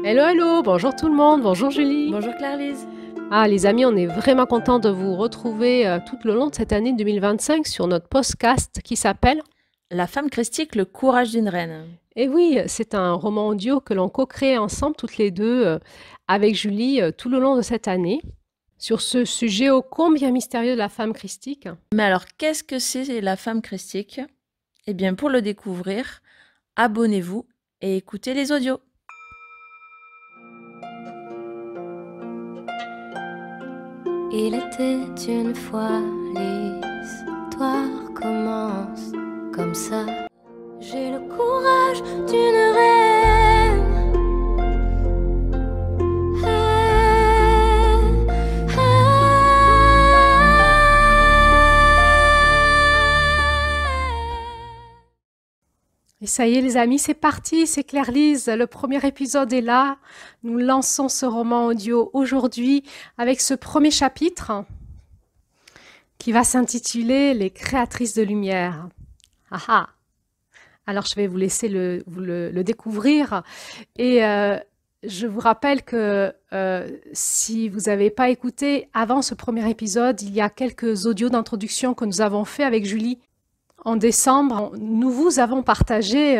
Hello, hello, bonjour tout le monde, bonjour Julie. Bonjour Claire-Lise. Ah les amis, on est vraiment content de vous retrouver tout le long de cette année 2025 sur notre podcast qui s'appelle La femme christique, le courage d'une reine. Et oui, c'est un roman audio que l'on co-crée ensemble toutes les deux avec Julie tout le long de cette année sur ce sujet ô combien mystérieux de la femme christique. Mais alors, qu'est-ce que c'est la femme christique? Eh bien, pour le découvrir, abonnez-vous et écoutez les audios. Il était une fois, l'histoire commence comme ça. J'ai le courage d'une reine. Et ça y est les amis, c'est parti, c'est Claire-Lise, le premier épisode est là. Nous lançons ce roman audio aujourd'hui avec ce premier chapitre qui va s'intituler « Les créatrices de lumière ». Ah ah. Alors je vais vous laisser le découvrir et je vous rappelle que si vous n'avez pas écouté avant ce premier épisode, il y a quelques audios d'introduction que nous avons fait avec Julie. En décembre, nous vous avons partagé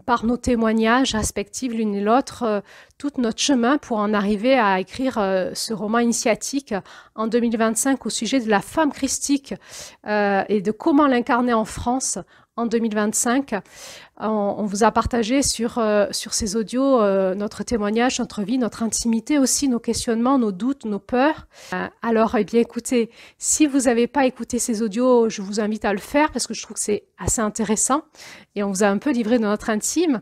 par nos témoignages respectifs l'une et l'autre tout notre chemin pour en arriver à écrire ce roman initiatique en 2025 au sujet de la femme christique et de comment l'incarner en France en 2025. On vous a partagé sur ces audios notre témoignage, notre vie, notre intimité aussi, nos questionnements, nos doutes, nos peurs. Alors, eh bien, écoutez, si vous n'avez pas écouté ces audios, je vous invite à le faire parce que je trouve que c'est assez intéressant et on vous a un peu livré de notre intime.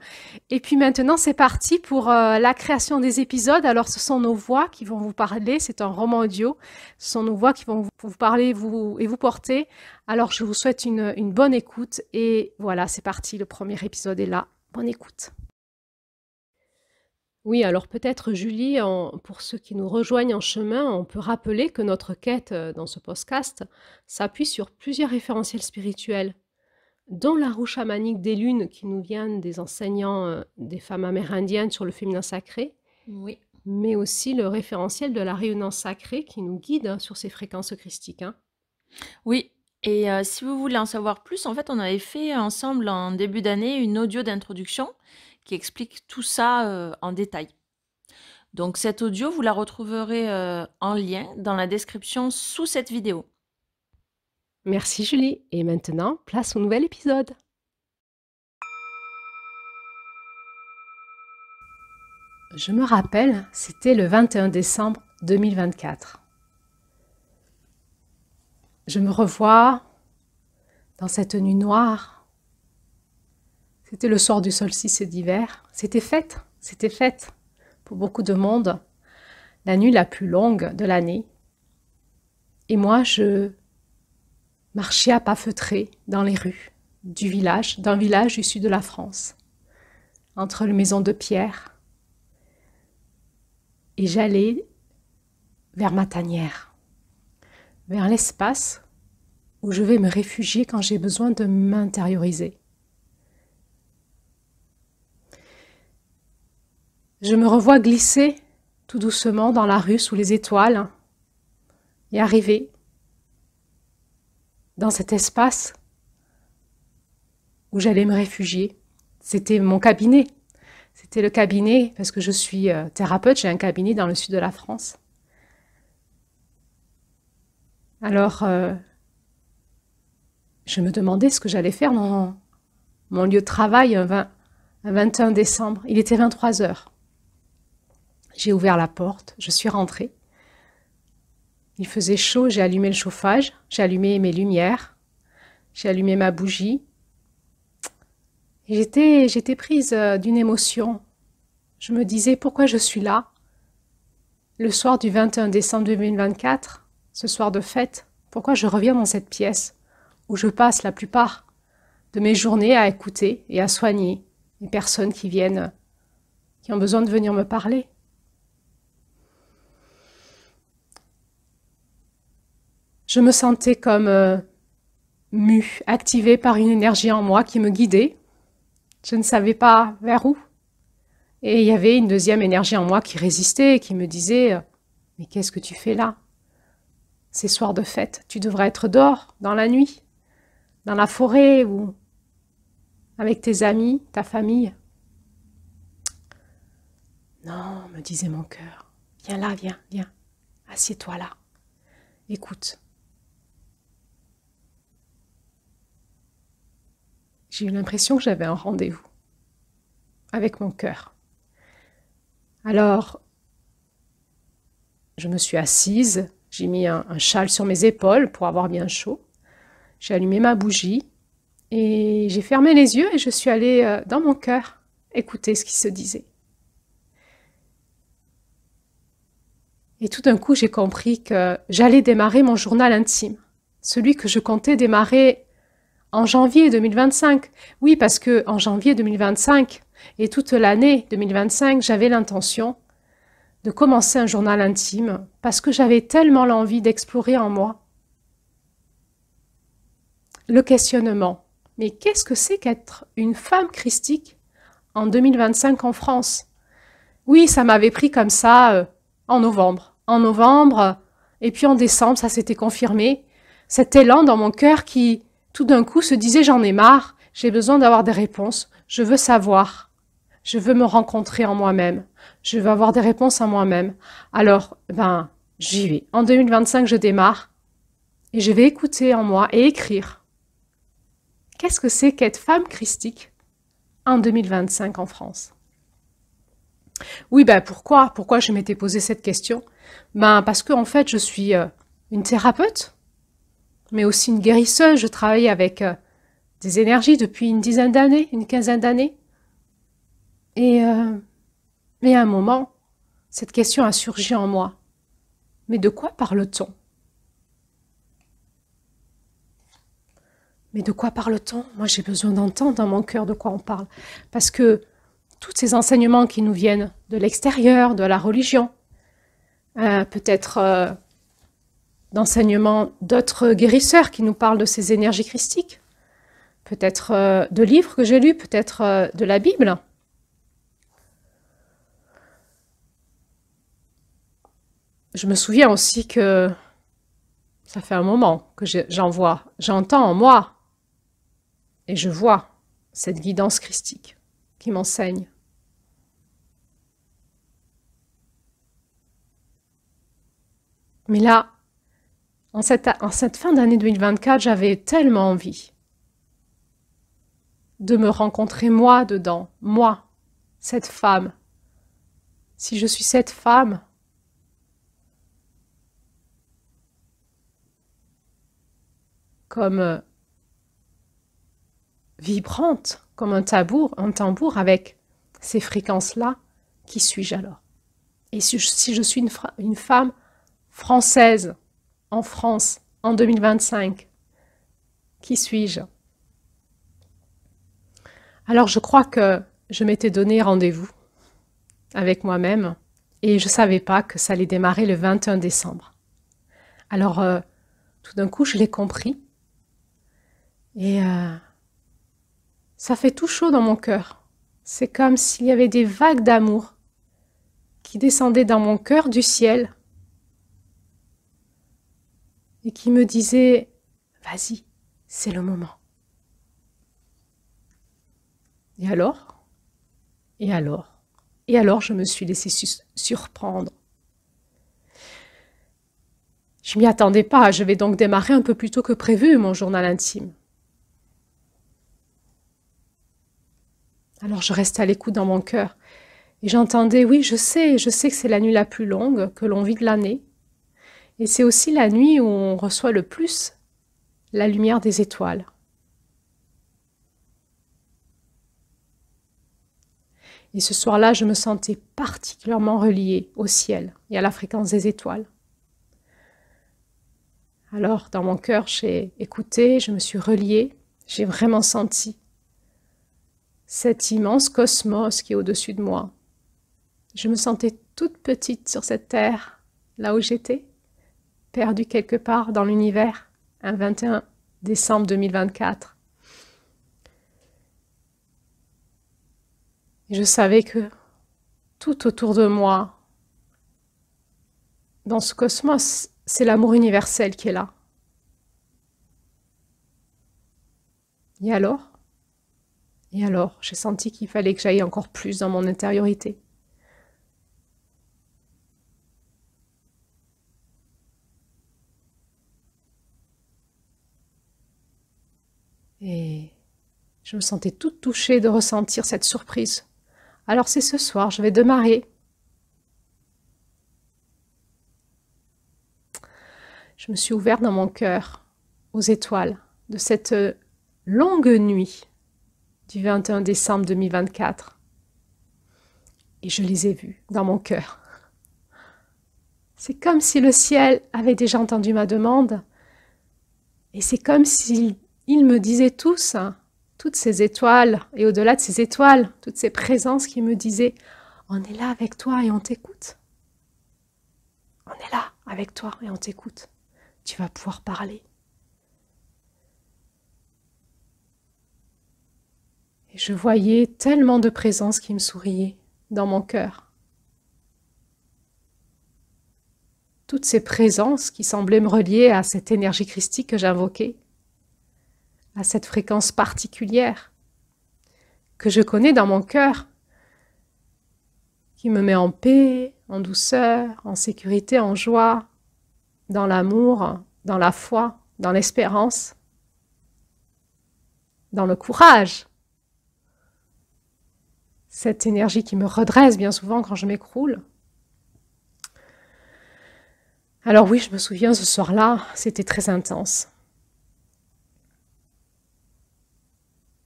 Et puis maintenant, c'est parti pour la création des épisodes. Alors, ce sont nos voix qui vont vous parler. C'est un roman audio. Ce sont nos voix qui vont vous parler et vous porter. Alors, je vous souhaite une bonne écoute et voilà, c'est parti, le premier épisode est là. Bonne écoute. Oui, alors peut-être Julie, pour ceux qui nous rejoignent en chemin, on peut rappeler que notre quête dans ce podcast s'appuie sur plusieurs référentiels spirituels, dont la roue chamanique des lunes qui nous vient des enseignants des femmes amérindiennes sur le féminin sacré, Oui. mais aussi le référentiel de la rayonnance sacrée qui nous guide sur ces fréquences christiques. Oui. Et si vous voulez en savoir plus, en fait, on avait fait ensemble en début d'année une audio d'introduction qui explique tout ça en détail. Donc, cette audio, vous la retrouverez en lien dans la description sous cette vidéo. Merci Julie. Et maintenant, place au nouvel épisode. Je me rappelle, c'était le 21 décembre 2024. Je me revois dans cette nuit noire. C'était le soir du solstice d'hiver. C'était fête pour beaucoup de monde. La nuit la plus longue de l'année. Et moi, je marchais à pas feutrés dans les rues d'un village du sud de la France, entre les maisons de pierre. Et j'allais vers ma tanière, vers l'espace où je vais me réfugier quand j'ai besoin de m'intérioriser. Je me revois glisser tout doucement dans la rue sous les étoiles et arriver dans cet espace où j'allais me réfugier. C'était mon cabinet. C'était le cabinet, parce que je suis thérapeute, j'ai un cabinet dans le sud de la France. Alors, je me demandais ce que j'allais faire dans mon lieu de travail un 21 décembre. Il était 23 heures. J'ai ouvert la porte, je suis rentrée. Il faisait chaud, j'ai allumé le chauffage, j'ai allumé mes lumières, j'ai allumé ma bougie. Et j'étais prise d'une émotion. Je me disais pourquoi je suis là, le soir du 21 décembre 2024, ce soir de fête, pourquoi je reviens dans cette pièce où je passe la plupart de mes journées à écouter et à soigner les personnes qui ont besoin de venir me parler. Je me sentais comme mue, activée par une énergie en moi qui me guidait. Je ne savais pas vers où. Et il y avait une deuxième énergie en moi qui résistait et qui me disait « Mais qu'est-ce que tu fais là? Ces soirs de fête, tu devrais être dehors, dans la nuit, dans la forêt ou avec tes amis, ta famille. » Non, me disait mon cœur. Viens là, viens. Assieds-toi là. Écoute. J'ai eu l'impression que j'avais un rendez-vous avec mon cœur. Alors, je me suis assise, j'ai mis un châle sur mes épaules pour avoir bien chaud. J'ai allumé ma bougie et j'ai fermé les yeux et je suis allée dans mon cœur écouter ce qui se disait. Et tout d'un coup, j'ai compris que j'allais démarrer mon journal intime, celui que je comptais démarrer en janvier 2025. Oui, parce que en janvier 2025 et toute l'année 2025, j'avais l'intention de commencer un journal intime parce que j'avais tellement l'envie d'explorer en moi le questionnement. Mais qu'est-ce que c'est qu'être une femme christique en 2025 en France? Oui, ça m'avait pris comme ça en novembre. Et puis en décembre, ça s'était confirmé. Cet élan dans mon cœur qui, tout d'un coup, se disait « j'en ai marre, j'ai besoin d'avoir des réponses, je veux savoir, je veux me rencontrer en moi-même, je veux avoir des réponses en moi-même. » Alors, j'y vais. En 2025, je démarre et je vais écouter en moi et écrire. Qu'est-ce que c'est qu'être femme christique en 2025 en France? Oui, pourquoi je m'étais posé cette question? Parce que en fait, je suis une thérapeute, mais aussi une guérisseuse. Je travaille avec des énergies depuis une dizaine d'années, une quinzaine d'années. Et à un moment, cette question a surgi en moi. Mais de quoi parle-t-on? Mais de quoi parle-t-on? Moi, j'ai besoin d'entendre dans mon cœur de quoi on parle. Parce que tous ces enseignements qui nous viennent de l'extérieur, de la religion, peut-être d'enseignements d'autres guérisseurs qui nous parlent de ces énergies christiques, peut-être de livres que j'ai lus, peut-être de la Bible. Je me souviens aussi que ça fait un moment que j'entends en moi et je vois cette guidance christique qui m'enseigne. Mais là, en cette fin d'année 2024, j'avais tellement envie de me rencontrer moi dedans, moi, cette femme. Si je suis cette femme, comme vibrante, comme un tambour avec ces fréquences-là, qui suis-je alors? Et si je suis une femme française en France en 2025, qui suis-je? Alors je crois que je m'étais donné rendez-vous avec moi-même et je ne savais pas que ça allait démarrer le 21 décembre. Alors tout d'un coup je l'ai compris et ça fait tout chaud dans mon cœur. C'est comme s'il y avait des vagues d'amour qui descendaient dans mon cœur du ciel et qui me disaient « Vas-y, c'est le moment. » Et alors, je me suis laissée surprendre. Je m'y attendais pas, je vais donc démarrer un peu plus tôt que prévu mon journal intime. Alors je restais à l'écoute dans mon cœur et j'entendais, oui, je sais que c'est la nuit la plus longue que l'on vit de l'année. Et c'est aussi la nuit où on reçoit le plus la lumière des étoiles. Et ce soir-là, je me sentais particulièrement reliée au ciel et à la fréquence des étoiles. Alors, dans mon cœur, j'ai écouté, je me suis reliée, j'ai vraiment senti cet immense cosmos qui est au-dessus de moi. Je me sentais toute petite sur cette terre, là où j'étais, perdue quelque part dans l'univers, un 21 décembre 2024. Et je savais que tout autour de moi, dans ce cosmos, c'est l'amour universel qui est là. Et alors, j'ai senti qu'il fallait que j'aille encore plus dans mon intériorité. Et je me sentais toute touchée de ressentir cette surprise. Alors c'est ce soir, je vais démarrer. Je me suis ouverte dans mon cœur aux étoiles de cette longue nuit du 21 décembre 2024. Et je les ai vues dans mon cœur. C'est comme si le ciel avait déjà entendu ma demande. Et c'est comme s'il me disait tous, toutes ces étoiles, et au-delà de ces étoiles, toutes ces présences qui me disaient « On est là avec toi et on t'écoute. On est là avec toi et on t'écoute. Tu vas pouvoir parler. » Et je voyais tellement de présences qui me souriaient dans mon cœur. Toutes ces présences qui semblaient me relier à cette énergie christique que j'invoquais, à cette fréquence particulière que je connais dans mon cœur, qui me met en paix, en douceur, en sécurité, en joie, dans l'amour, dans la foi, dans l'espérance, dans le courage. Cette énergie qui me redresse bien souvent quand je m'écroule. Alors oui, je me souviens, ce soir-là, c'était très intense.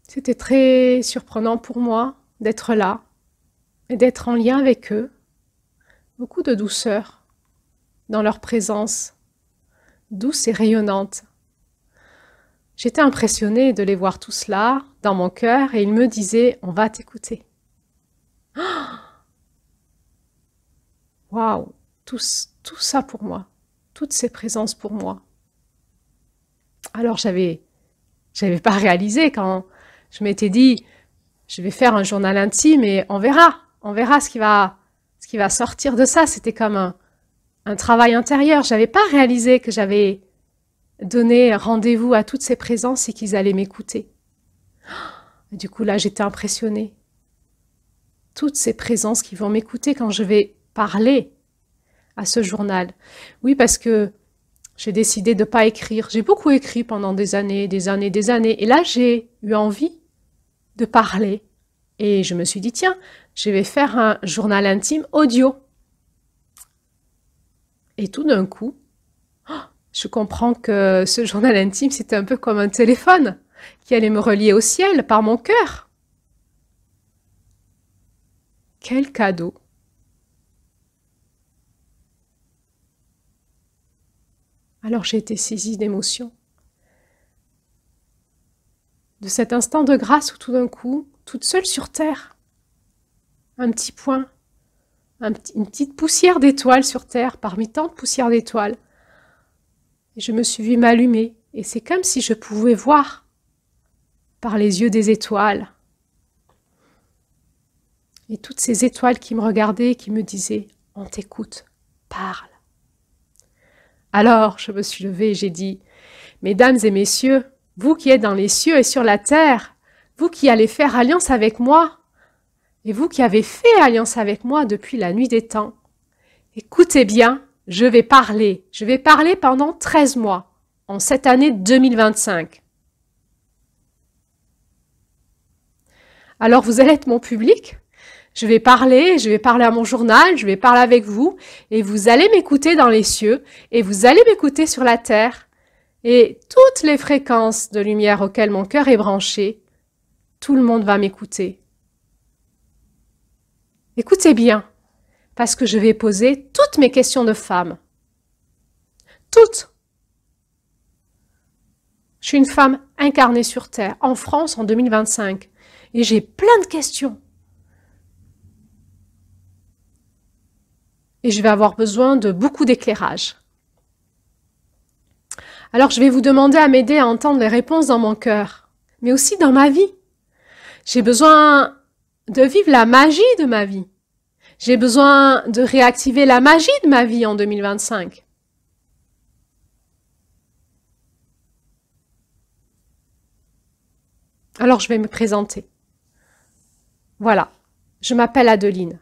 C'était très surprenant pour moi d'être là et d'être en lien avec eux. Beaucoup de douceur dans leur présence, douce et rayonnante. J'étais impressionnée de les voir tous là, dans mon cœur, et ils me disaient « On va t'écouter ». Waouh, tout ça pour moi, toutes ces présences pour moi. Alors j'avais pas réalisé quand je m'étais dit je vais faire un journal intime et on verra ce qui va sortir de ça. C'était comme un travail intérieur. J'avais pas réalisé que j'avais donné rendez-vous à toutes ces présences et qu'ils allaient m'écouter. Et du coup là j'étais impressionnée. Toutes ces présences qui vont m'écouter quand je vais parler à ce journal. Oui, parce que j'ai décidé de ne pas écrire. J'ai beaucoup écrit pendant des années. Et là, j'ai eu envie de parler. Et je me suis dit, tiens, je vais faire un journal intime audio. Et tout d'un coup, je comprends que ce journal intime, c'était un peu comme un téléphone qui allait me relier au ciel par mon cœur. Quel cadeau! Alors j'ai été saisie d'émotion. De cet instant de grâce où tout d'un coup, toute seule sur terre, un petit point, une petite poussière d'étoiles sur terre, parmi tant de poussières d'étoiles. Et je me suis vue m'allumer, et c'est comme si je pouvais voir par les yeux des étoiles. Et toutes ces étoiles qui me regardaient, qui me disaient « On t'écoute, parle ». Alors je me suis levée et j'ai dit « Mesdames et messieurs, vous qui êtes dans les cieux et sur la terre, vous qui allez faire alliance avec moi, et vous qui avez fait alliance avec moi depuis la nuit des temps, écoutez bien, je vais parler pendant 13 mois, en cette année 2025. Alors vous allez être mon public. Je vais parler à mon journal, je vais parler avec vous, et vous allez m'écouter dans les cieux, et vous allez m'écouter sur la terre, et toutes les fréquences de lumière auxquelles mon cœur est branché, tout le monde va m'écouter. Écoutez bien, parce que je vais poser toutes mes questions de femme. Toutes. Je suis une femme incarnée sur Terre, en France en 2025, et j'ai plein de questions. Et je vais avoir besoin de beaucoup d'éclairage. Alors je vais vous demander à m'aider à entendre les réponses dans mon cœur, mais aussi dans ma vie. J'ai besoin de vivre la magie de ma vie. J'ai besoin de réactiver la magie de ma vie en 2025. Alors, je vais me présenter. Voilà, je m'appelle Adeline.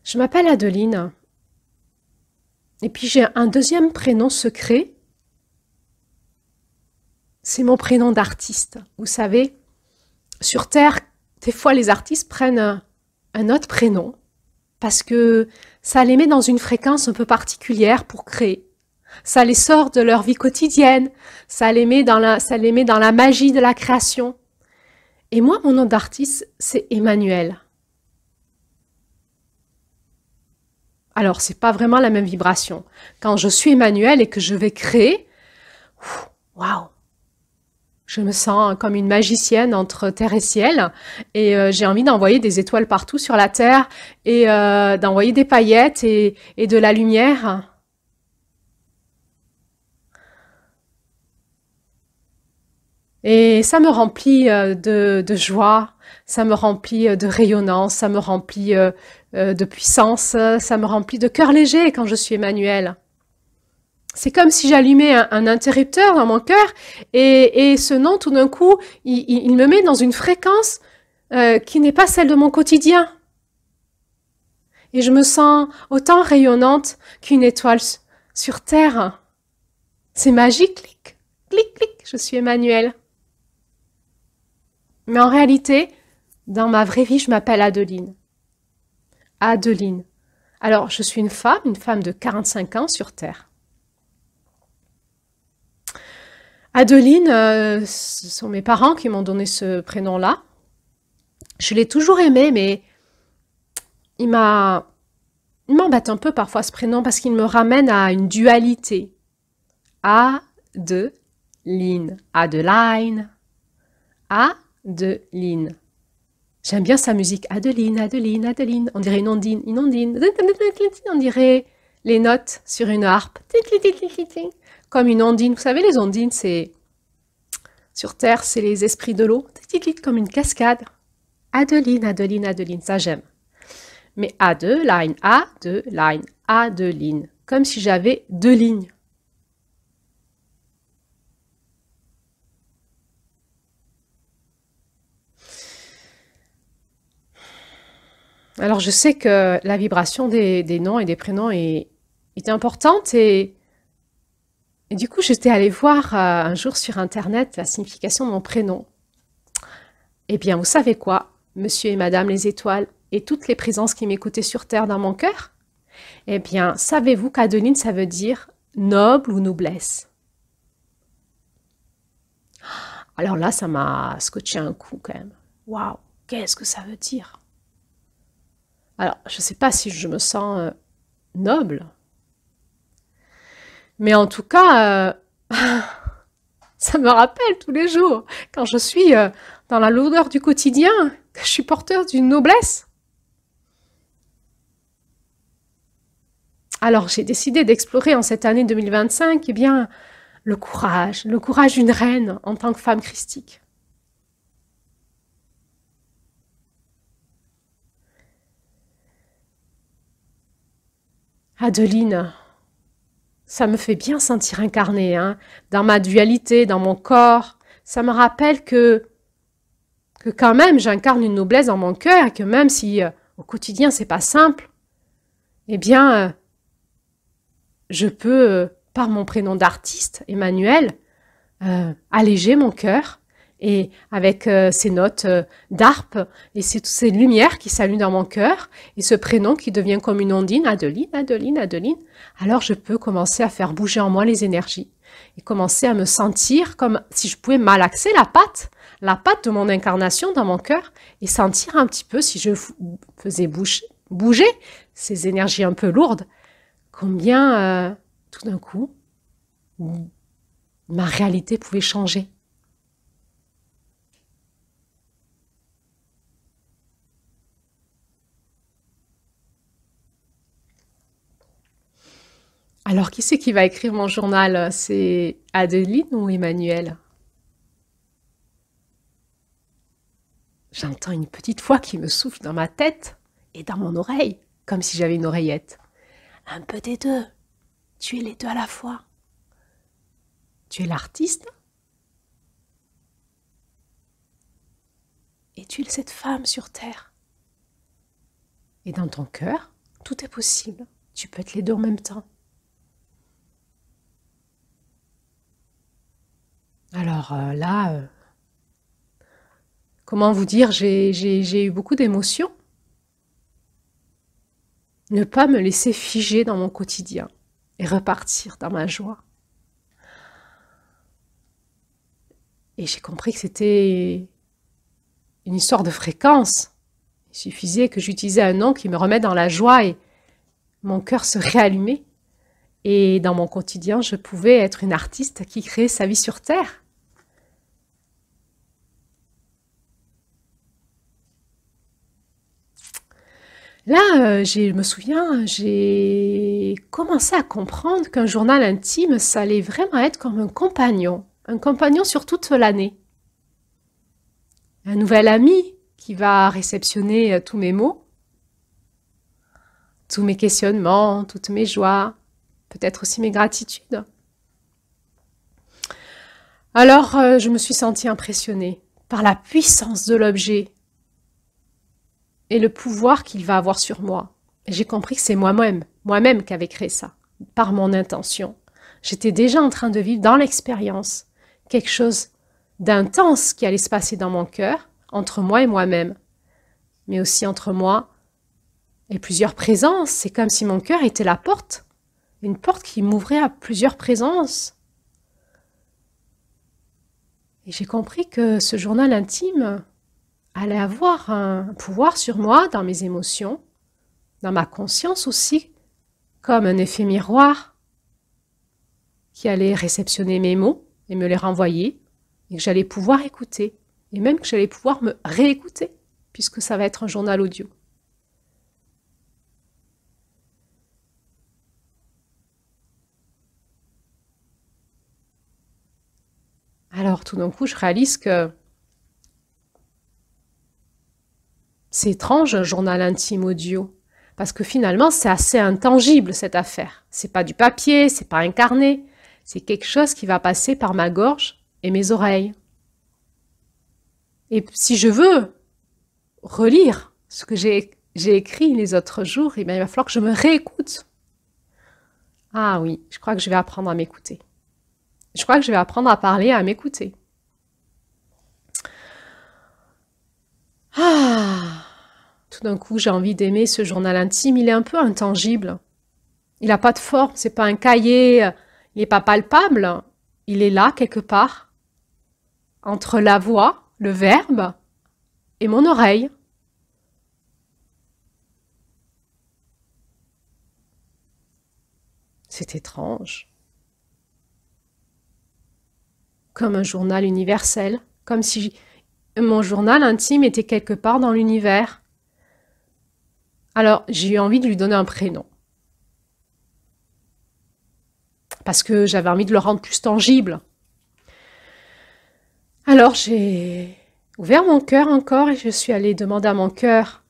Je m'appelle Adeline. Et puis, j'ai un deuxième prénom secret. C'est mon prénom d'artiste. Vous savez, sur Terre, des fois, les artistes prennent un autre prénom parce que ça les met dans une fréquence un peu particulière pour créer. Ça les sort de leur vie quotidienne, ça les met dans la magie de la création. Et moi, mon nom d'artiste, c'est Emmanuel. Alors, c'est pas vraiment la même vibration. Quand je suis Emmanuel et que je vais créer, waouh! Je me sens comme une magicienne entre terre et ciel et j'ai envie d'envoyer des étoiles partout sur la terre et d'envoyer des paillettes et de la lumière. Et ça me remplit de joie, ça me remplit de rayonnance, ça me remplit de puissance, ça me remplit de cœur léger quand je suis Emmanuel. C'est comme si j'allumais un interrupteur dans mon cœur et ce nom, tout d'un coup, il me met dans une fréquence qui n'est pas celle de mon quotidien. Et je me sens autant rayonnante qu'une étoile sur Terre. C'est magique, clic, clic, clic, je suis Emmanuel. Mais en réalité, dans ma vraie vie, je m'appelle Adeline. Adeline. Alors, je suis une femme de 45 ans sur Terre. Adeline, ce sont mes parents qui m'ont donné ce prénom-là. Je l'ai toujours aimé, mais il m'embête un peu parfois ce prénom parce qu'il me ramène à une dualité. Adeline. Adeline. Adeline. J'aime bien sa musique. Adeline, Adeline, Adeline. On dirait une ondine, une ondine. On dirait les notes sur une harpe. Comme une ondine. Vous savez, les ondines, c'est... Sur Terre, c'est les esprits de l'eau. Comme une cascade. Adeline, Adeline, Adeline. Ça, j'aime. Mais Adeline, Adeline, Adeline. Comme si j'avais deux lignes. Alors, je sais que la vibration des noms et des prénoms est importante et du coup, j'étais allée voir un jour sur Internet la signification de mon prénom. Eh bien, vous savez quoi, monsieur et madame les étoiles et toutes les présences qui m'écoutaient sur Terre dans mon cœur? Eh bien, savez-vous qu'Adeline, ça veut dire noble ou noblesse? Alors là, ça m'a scotché un coup quand même. Waouh, qu'est-ce que ça veut dire? Alors, je ne sais pas si je me sens noble, mais en tout cas, ça me rappelle tous les jours, quand je suis dans la lourdeur du quotidien, que je suis porteur d'une noblesse. Alors, j'ai décidé d'explorer en cette année 2025, eh bien, le courage d'une reine en tant que femme christique. Adeline, ça me fait bien sentir incarnée, hein, dans ma dualité, dans mon corps. Ça me rappelle que quand même j'incarne une noblesse dans mon cœur et que même si au quotidien c'est pas simple, eh bien je peux, par mon prénom d'artiste, Emmanuel, alléger mon cœur et avec ces notes d'harpe et toutes ces lumières qui s'allument dans mon cœur et ce prénom qui devient comme une ondine, Adeline, Adeline, Adeline, alors je peux commencer à faire bouger en moi les énergies et commencer à me sentir comme si je pouvais malaxer la patte de mon incarnation dans mon cœur et sentir un petit peu si je faisais bouger ces énergies un peu lourdes, combien tout d'un coup ma réalité pouvait changer. Alors, qui c'est qui va écrire mon journal? C'est Adeline ou Emmanuel? j'entends une petite voix qui me souffle dans ma tête et dans mon oreille, comme si j'avais une oreillette. Un peu des deux. Tu es les deux à la fois. Tu es l'artiste et tu es cette femme sur terre. Et dans ton cœur, tout est possible. Tu peux être les deux en même temps. Alors là, comment vous dire, j'ai eu beaucoup d'émotions. Ne pas me laisser figer dans mon quotidien et repartir dans ma joie. Et j'ai compris que c'était une histoire de fréquence. Il suffisait que j'utilisais un nom qui me remette dans la joie et mon cœur se réallumait. Et dans mon quotidien, je pouvais être une artiste qui créait sa vie sur Terre. Là, je me souviens, j'ai commencé à comprendre qu'un journal intime, ça allait vraiment être comme un compagnon sur toute l'année. Un nouvel ami qui va réceptionner tous mes mots, tous mes questionnements, toutes mes joies, peut-être aussi mes gratitudes. Alors, je me suis sentie impressionnée par la puissance de l'objet et le pouvoir qu'il va avoir sur moi. Et j'ai compris que c'est moi-même qui avais créé ça, par mon intention. J'étais déjà en train de vivre dans l'expérience quelque chose d'intense qui allait se passer dans mon cœur, entre moi et moi-même, mais aussi entre moi et plusieurs présences. C'est comme si mon cœur était la porte, une porte qui m'ouvrait à plusieurs présences. Et j'ai compris que ce journal intime allait avoir un pouvoir sur moi, dans mes émotions, dans ma conscience aussi, comme un effet miroir qui allait réceptionner mes mots et me les renvoyer, et que j'allais pouvoir écouter, et même que j'allais pouvoir me réécouter, puisque ça va être un journal audio. Alors tout d'un coup, je réalise que c'est étrange un journal intime audio, parce que finalement c'est assez intangible cette affaire. C'est pas du papier, c'est pas un carnet, c'est quelque chose qui va passer par ma gorge et mes oreilles. Et si je veux relire ce que j'ai écrit les autres jours, eh bien, il va falloir que je me réécoute. Ah oui, je crois que je vais apprendre à m'écouter. Je crois que je vais apprendre à parler, à m'écouter. Ah, tout d'un coup, j'ai envie d'aimer ce journal intime. Il est un peu intangible. Il n'a pas de forme, c'est pas un cahier, il n'est pas palpable. Il est là, quelque part, entre la voix, le verbe et mon oreille. C'est étrange. Comme un journal universel, comme si mon journal intime était quelque part dans l'univers. Alors, j'ai eu envie de lui donner un prénom. Parce que j'avais envie de le rendre plus tangible. Alors, j'ai ouvert mon cœur encore et je suis allée demander à mon cœur,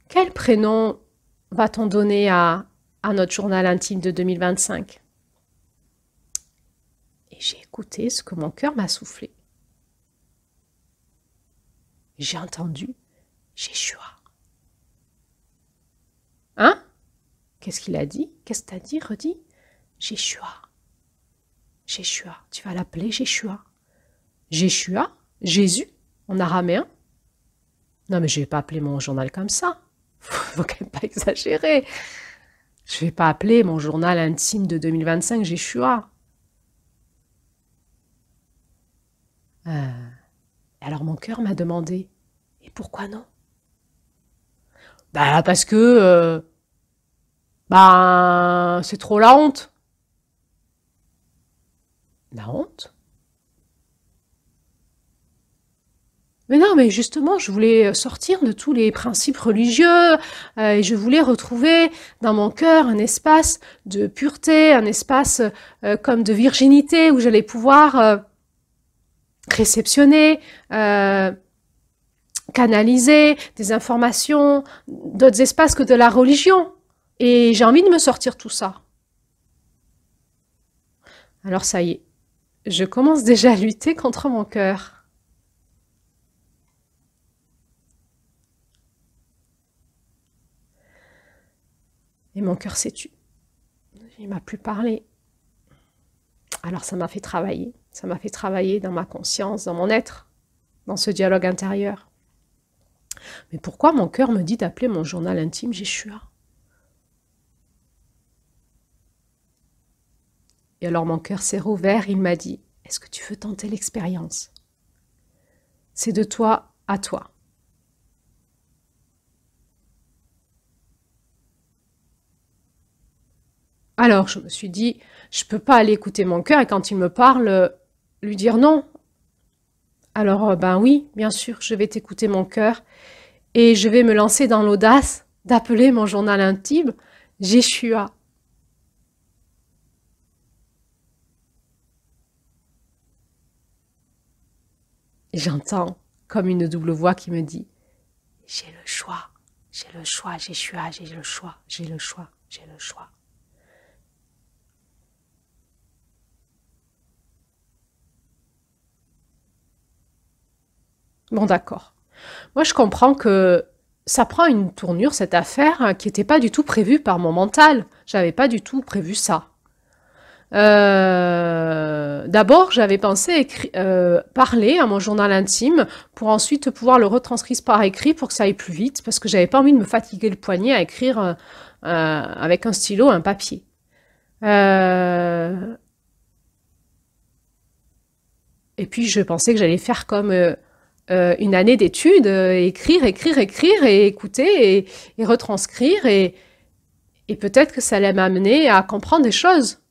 quel prénom va-t-on donner à notre journal intime de 2025 ? Et j'ai écouté ce que mon cœur m'a soufflé. J'ai entendu Jéshua. Hein? Qu'est-ce qu'il a dit? Qu'est-ce que t'as dit? Redis. Jéshua. Jéshua. Tu vas l'appeler Jéshua. Jéshua? Jésus? En araméen? Non, mais je vais pas appeler mon journal comme ça. Faut quand même pas exagérer. Je vais pas appeler mon journal intime de 2025 Jéshua. Alors mon cœur m'a demandé, et pourquoi non? Bah parce que c'est trop la honte. La honte? Mais non, mais justement, je voulais sortir de tous les principes religieux et je voulais retrouver dans mon cœur un espace de pureté, un espace comme de virginité où j'allais pouvoir réceptionner, canaliser des informations d'autres espaces que de la religion. Et j'ai envie de me sortir tout ça. Alors ça y est, je commence déjà à lutter contre mon cœur. Et mon cœur s'est tu. Il m'a plus parlé. Alors ça m'a fait travailler. Ça m'a fait travailler dans ma conscience, dans mon être, dans ce dialogue intérieur. Mais pourquoi mon cœur me dit d'appeler mon journal intime Jéshua? Et alors mon cœur s'est rouvert, il m'a dit, est-ce que tu veux tenter l'expérience? C'est de toi à toi. Alors je me suis dit, je ne peux pas aller écouter mon cœur et quand il me parle, lui dire non. Alors ben oui, bien sûr, je vais t'écouter mon cœur et je vais me lancer dans l'audace d'appeler mon journal intime Jéshua. Et j'entends comme une double voix qui me dit « J'ai le choix, Jéshua, j'ai le choix, j'ai le choix, j'ai le choix. » Bon, d'accord. Moi, je comprends que ça prend une tournure, cette affaire, qui n'était pas du tout prévue par mon mental. J'avais pas du tout prévu ça. D'abord, j'avais pensé parler à mon journal intime pour ensuite pouvoir le retranscrire par écrit pour que ça aille plus vite, parce que j'avais pas envie de me fatiguer le poignet à écrire avec un stylo, un papier. Et puis, je pensais que j'allais faire comme une année d'études, écrire et écouter et retranscrire et peut-être que ça allait m'amener à comprendre des choses.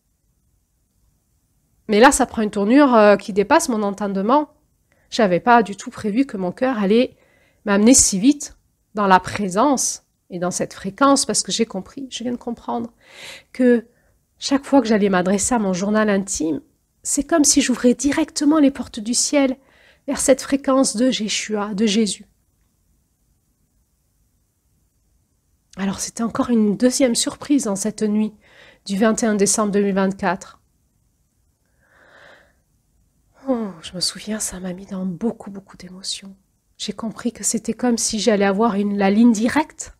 Mais là, ça prend une tournure qui dépasse mon entendement. J'avais pas du tout prévu que mon cœur allait m'amener si vite dans la présence et dans cette fréquence, parce que j'ai compris, je viens de comprendre, que chaque fois que j'allais m'adresser à mon journal intime, c'est comme si j'ouvrais directement les portes du ciel vers cette fréquence de Jéshua, de Jésus. Alors c'était encore une deuxième surprise dans cette nuit du 21 décembre 2024. Oh, je me souviens, ça m'a mis dans beaucoup d'émotions. J'ai compris que c'était comme si j'allais avoir la ligne directe.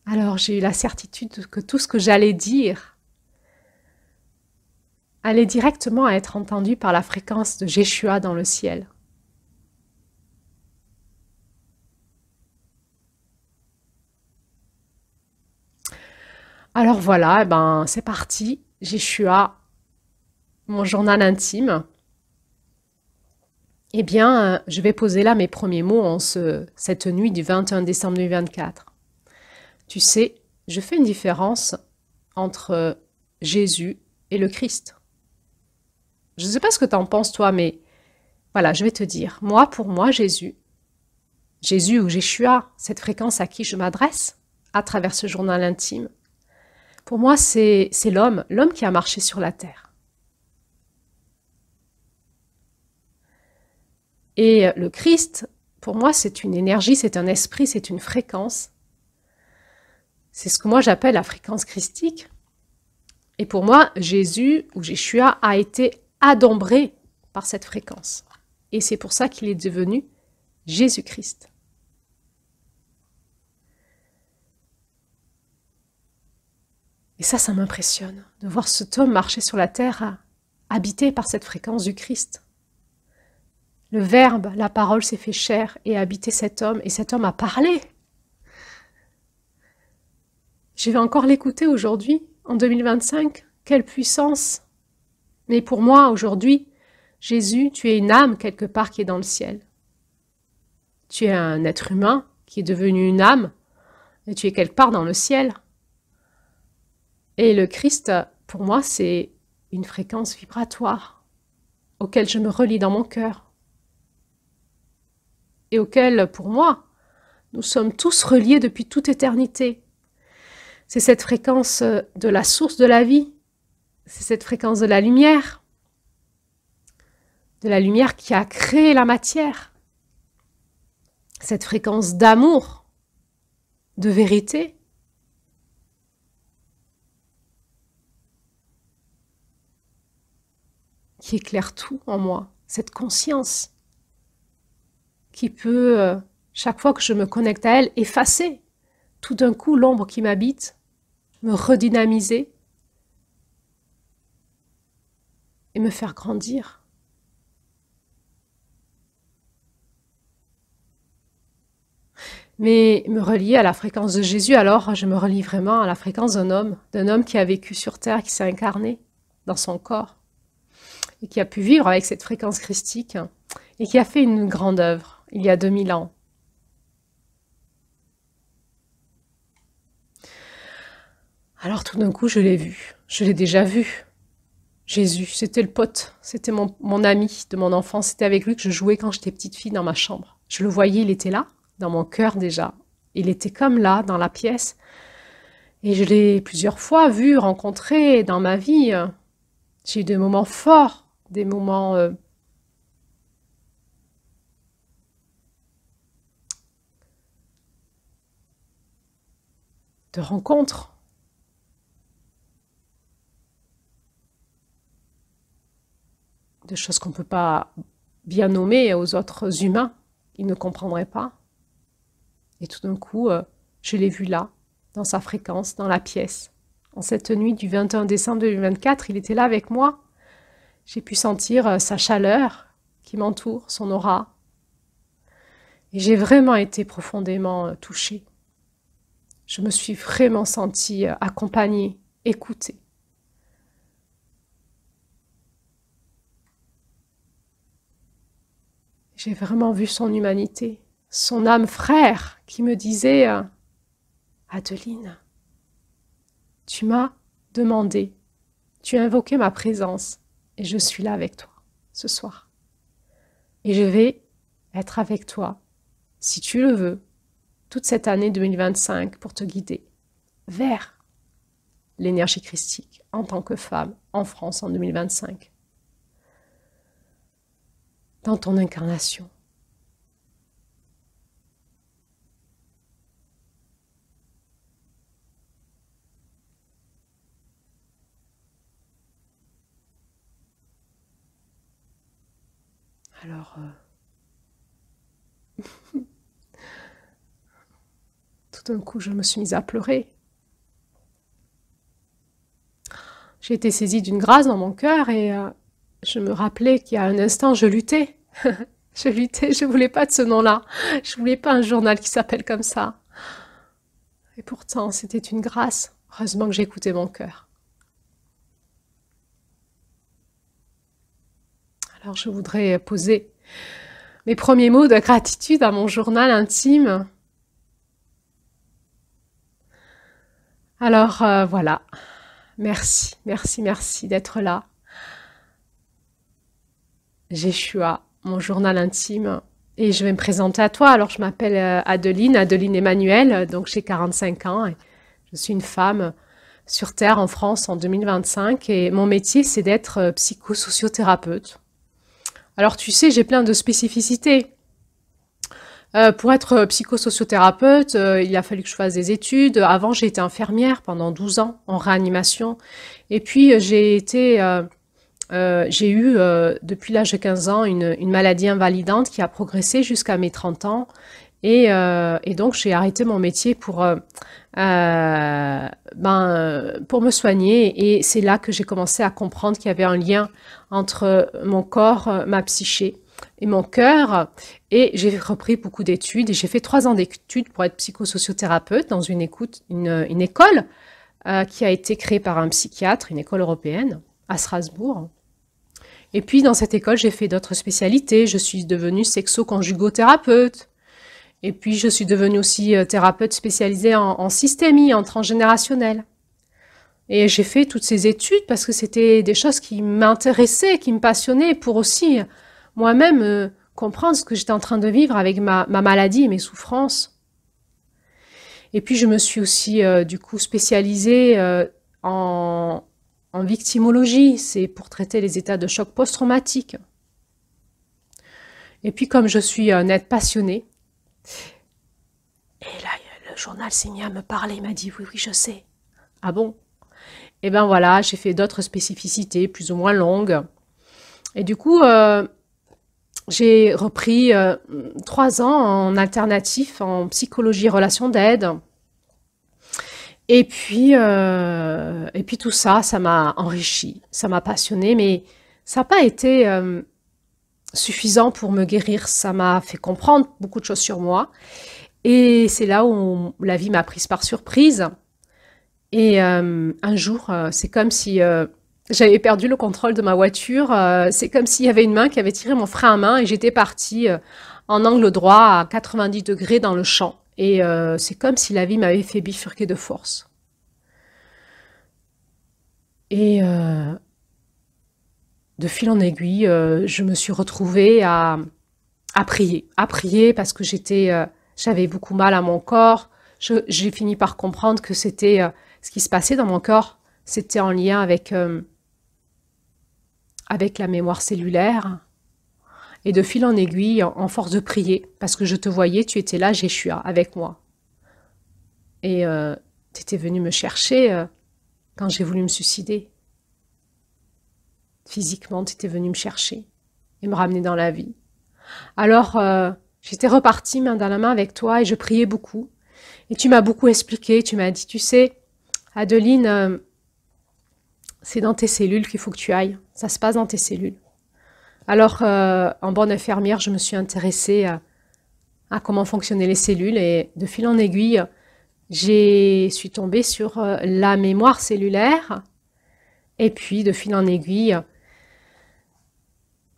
Alors j'ai eu la certitude que tout ce que j'allais dire allait directement être entendu par la fréquence de Jéshua dans le ciel. Alors voilà, c'est parti. Jéshua, mon journal intime. Eh bien, je vais poser là mes premiers mots en cette nuit du 21 décembre 2024. Tu sais, je fais une différence entre Jésus et le Christ. Je ne sais pas ce que tu en penses toi, mais voilà, je vais te dire. Moi, pour moi, Jésus ou Jéshua, cette fréquence à qui je m'adresse à travers ce journal intime, pour moi, c'est l'homme qui a marché sur la terre. Et le Christ, pour moi, c'est une énergie, c'est un esprit, c'est une fréquence. C'est ce que moi j'appelle la fréquence christique. Et pour moi, Jésus ou Jéshua a été adombré par cette fréquence. Et c'est pour ça qu'il est devenu Jésus-Christ. Et ça m'impressionne, de voir cet homme marcher sur la terre, habité par cette fréquence du Christ. Le Verbe, la parole s'est fait chair et a habité cet homme, et cet homme a parlé. Je vais encore l'écouter aujourd'hui, en 2025. Quelle puissance! Mais pour moi, aujourd'hui, Jésus, tu es une âme quelque part qui est dans le ciel. Tu es un être humain qui est devenu une âme, et tu es quelque part dans le ciel. Et le Christ, pour moi, c'est une fréquence vibratoire auquel je me relie dans mon cœur. Et auquel, pour moi, nous sommes tous reliés depuis toute éternité. C'est cette fréquence de la source de la vie. C'est cette fréquence de la lumière. de la lumière qui a créé la matière. Cette fréquence d'amour, de vérité. Qui éclaire tout en moi. Cette conscience qui peut, chaque fois que je me connecte à elle, effacer tout d'un coup l'ombre qui m'habite, me redynamiser et me faire grandir. Mais me relier à la fréquence de Jésus, alors je me relie vraiment à la fréquence d'un homme qui a vécu sur terre, qui s'est incarné dans son corps et qui a pu vivre avec cette fréquence christique et qui a fait une grande œuvre il y a 2000 ans. Alors tout d'un coup, je l'ai vu, je l'ai déjà vu. Jésus, c'était le pote, c'était mon ami de mon enfance, c'était avec lui que je jouais quand j'étais petite fille dans ma chambre. Je le voyais, il était là, dans mon cœur déjà. Il était comme là, dans la pièce. Et je l'ai plusieurs fois vu, rencontré dans ma vie. J'ai eu des moments forts, des moments de rencontres. De choses qu'on ne peut pas bien nommer aux autres humains. Ils ne comprendraient pas. Et tout d'un coup, je l'ai vu là, dans sa fréquence, dans la pièce. En cette nuit du 21 décembre 2024, il était là avec moi. J'ai pu sentir sa chaleur qui m'entoure, son aura. Et j'ai vraiment été profondément touchée. Je me suis vraiment sentie accompagnée, écoutée. J'ai vraiment vu son humanité, son âme frère qui me disait « Adeline, tu m'as demandé, tu as invoqué ma présence et je suis là avec toi ce soir. Et je vais être avec toi, si tu le veux, toute cette année 2025 pour te guider vers l'énergie christique en tant que femme en France en 2025. Dans ton incarnation. » Alors, tout d'un coup, je me suis mise à pleurer. J'ai été saisie d'une grâce dans mon cœur et je me rappelais qu'il y a un instant, je luttais. Je luttais, je voulais pas de ce nom-là. Je voulais pas un journal qui s'appelle comme ça. Et pourtant, c'était une grâce. Heureusement que j'écoutais mon cœur. Alors, je voudrais poser mes premiers mots de gratitude à mon journal intime. Alors, voilà. Merci, merci, merci d'être là. Jeshua, mon journal intime, et je vais me présenter à toi. Alors, je m'appelle Adeline Emmanuel, donc j'ai 45 ans, et je suis une femme sur Terre en France en 2025, et mon métier, c'est d'être psychosociothérapeute. Alors, tu sais, j'ai plein de spécificités. Pour être psychosociothérapeute, il a fallu que je fasse des études. Avant, j'ai été infirmière pendant 12 ans en réanimation, et puis j'ai eu, depuis l'âge de 15 ans, une maladie invalidante qui a progressé jusqu'à mes 30 ans. Et donc, j'ai arrêté mon métier pour me soigner. Et c'est là que j'ai commencé à comprendre qu'il y avait un lien entre mon corps, ma psyché et mon cœur. Et j'ai repris beaucoup d'études. Et j'ai fait 3 ans d'études pour être psychosociothérapeute dans une école qui a été créée par un psychiatre, une école européenne, à Strasbourg. Et puis, dans cette école, j'ai fait d'autres spécialités. Je suis devenue sexo-conjugothérapeute. Et puis, je suis devenue aussi thérapeute spécialisée en systémie, en transgénérationnel. Et j'ai fait toutes ces études parce que c'était des choses qui m'intéressaient, qui me passionnaient, pour aussi moi-même comprendre ce que j'étais en train de vivre avec ma maladie et mes souffrances. Et puis, je me suis aussi, du coup, spécialisée en victimologie, c'est pour traiter les états de choc post-traumatique. Et puis comme je suis un être passionné, et là le journal s'est mis à me parler, il m'a dit oui, je sais. Ah bon? Et ben voilà, j'ai fait d'autres spécificités plus ou moins longues. Et du coup, j'ai repris 3 ans en alternatif en psychologie relation d'aide. Et puis tout ça, ça m'a enrichi, ça m'a passionné, mais ça n'a pas été suffisant pour me guérir. Ça m'a fait comprendre beaucoup de choses sur moi. Et c'est là où la vie m'a prise par surprise. Et un jour, c'est comme si j'avais perdu le contrôle de ma voiture. C'est comme s'il y avait une main qui avait tiré mon frein à main et j'étais partie en angle droit à 90 degrés dans le champ. Et c'est comme si la vie m'avait fait bifurquer de force. Et de fil en aiguille, je me suis retrouvée à prier parce que j'avais beaucoup mal à mon corps. J'ai fini par comprendre que c'était ce qui se passait dans mon corps, c'était en lien avec la mémoire cellulaire. Et de fil en aiguille, en force de prier, parce que je te voyais, tu étais là, Jéshua, avec moi. Et tu étais venu me chercher quand j'ai voulu me suicider. Physiquement, tu étais venu me chercher et me ramener dans la vie. Alors, j'étais repartie main dans la main avec toi et je priais beaucoup. Et tu m'as beaucoup expliqué, tu m'as dit, tu sais, Adeline, c'est dans tes cellules qu'il faut que tu ailles. Ça se passe dans tes cellules. Alors, en bonne infirmière, je me suis intéressée à comment fonctionnaient les cellules et de fil en aiguille, je suis tombée sur la mémoire cellulaire et puis de fil en aiguille,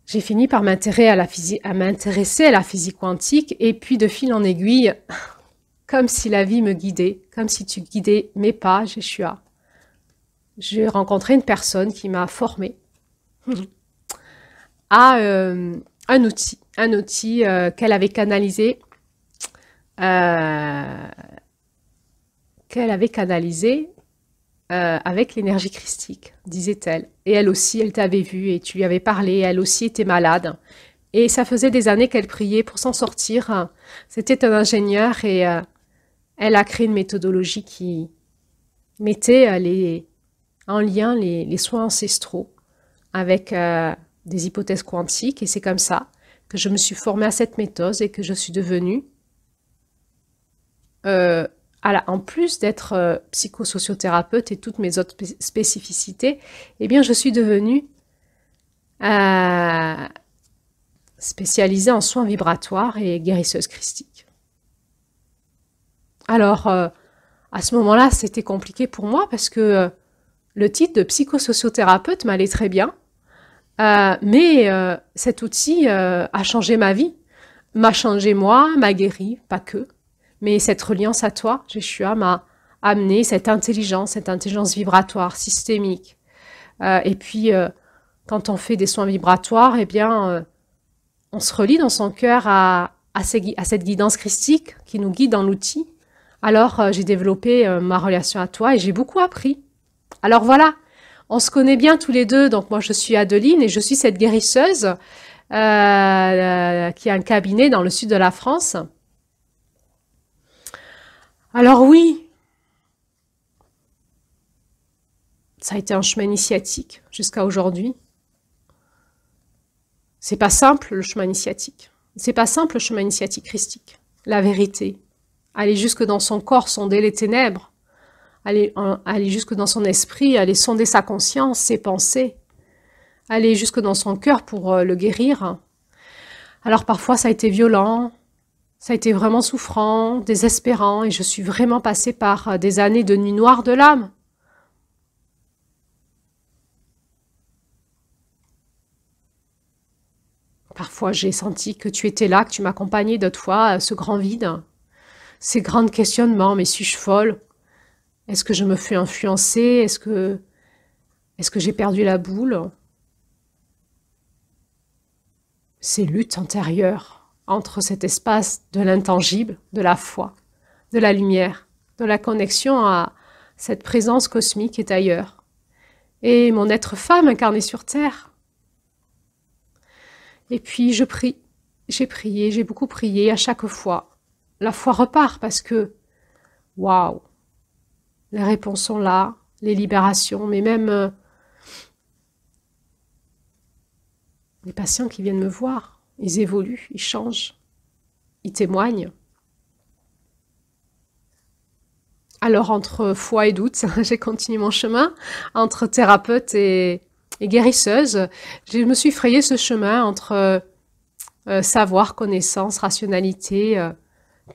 j'ai fini par m'intéresser à la physique quantique et puis de fil en aiguille, comme si la vie me guidait, comme si tu guidais mes pas, Jéshua. J'ai rencontré une personne qui m'a formée à un outil qu'elle avait canalisé, avec l'énergie christique, disait-elle. Et elle aussi, elle t'avait vu et tu lui avais parlé, elle aussi était malade. Et ça faisait des années qu'elle priait pour s'en sortir. C'était un ingénieur et elle a créé une méthodologie qui mettait en lien les soins ancestraux avec des hypothèses quantiques. Et c'est comme ça que je me suis formée à cette méthode et que je suis devenue, en plus d'être psychosociothérapeute et toutes mes autres spécificités, eh bien, je suis devenue spécialisée en soins vibratoires et guérisseuse christique. Alors, à ce moment-là, c'était compliqué pour moi parce que le titre de psychosociothérapeute m'allait très bien, mais cet outil a changé ma vie, m'a changé moi, m'a guéri, pas que. Mais cette reliance à toi, Jéshua, m'a amené cette intelligence vibratoire systémique. Et puis, quand on fait des soins vibratoires, eh bien, on se relie dans son cœur à cette guidance christique qui nous guide dans l'outil. Alors, j'ai développé ma relation à toi et j'ai beaucoup appris. Alors voilà, on se connaît bien tous les deux. Donc moi, je suis Adeline et je suis cette guérisseuse qui a un cabinet dans le sud de la France. Alors oui, ça a été un chemin initiatique jusqu'à aujourd'hui. C'est pas simple le chemin initiatique. C'est pas simple le chemin initiatique christique. La vérité. Aller jusque dans son corps, sonder les ténèbres. Aller jusque dans son esprit, aller sonder sa conscience, ses pensées. Aller jusque dans son cœur pour le guérir. Alors parfois ça a été violent. Ça a été vraiment souffrant, désespérant, et je suis vraiment passée par des années de nuit noire de l'âme. Parfois, j'ai senti que tu étais là, que tu m'accompagnais d'autres fois, ce grand vide, ces grands questionnements, mais suis-je folle? Est-ce que je me fais influencer? Est-ce que j'ai perdu la boule? Ces luttes antérieures entre cet espace de l'intangible, de la foi, de la lumière, de la connexion à cette présence cosmique qui est ailleurs. Et mon être femme incarné sur terre. Et puis je prie, j'ai prié, j'ai beaucoup prié à chaque fois. La foi repart parce que, waouh, les réponses sont là, les libérations, mais même les patients qui viennent me voir, ils évoluent, ils changent, ils témoignent. Alors, entre foi et doute, j'ai continué mon chemin. Entre thérapeute et guérisseuse, je me suis frayé ce chemin entre savoir, connaissance, rationalité,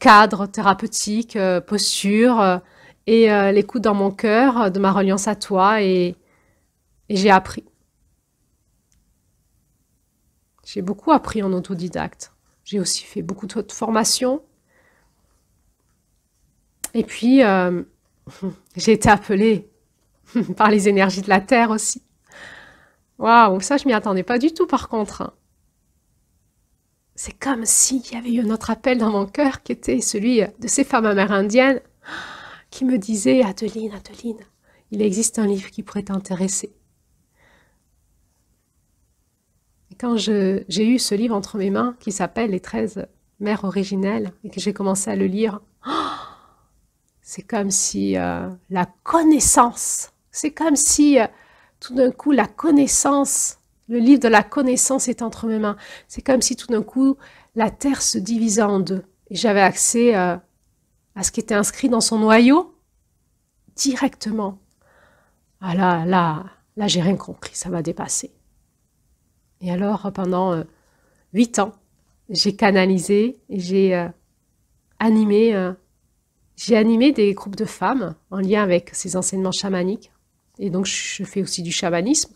cadre thérapeutique, posture et l'écoute dans mon cœur de ma reliance à toi et j'ai appris. J'ai beaucoup appris en autodidacte. J'ai aussi fait beaucoup de formations. Et puis, j'ai été appelée par les énergies de la Terre aussi. Waouh, ça, je m'y attendais pas du tout par contre. C'est comme s'il y avait eu un autre appel dans mon cœur qui était celui de ces femmes amérindiennes qui me disaient « Adeline, Adeline, il existe un livre qui pourrait t'intéresser. » Et quand j'ai eu ce livre entre mes mains qui s'appelle « Les 13 mères originelles » et que j'ai commencé à le lire, c'est comme si la connaissance, c'est comme si tout d'un coup la connaissance, le livre de la connaissance est entre mes mains. C'est comme si tout d'un coup la terre se divisait en deux. Et j'avais accès à ce qui était inscrit dans son noyau directement. Ah là, j'ai rien compris, ça m'a dépassé. Et alors pendant 8 ans, j'ai canalisé, j'ai animé des groupes de femmes en lien avec ces enseignements chamaniques. Et donc, je fais aussi du chamanisme.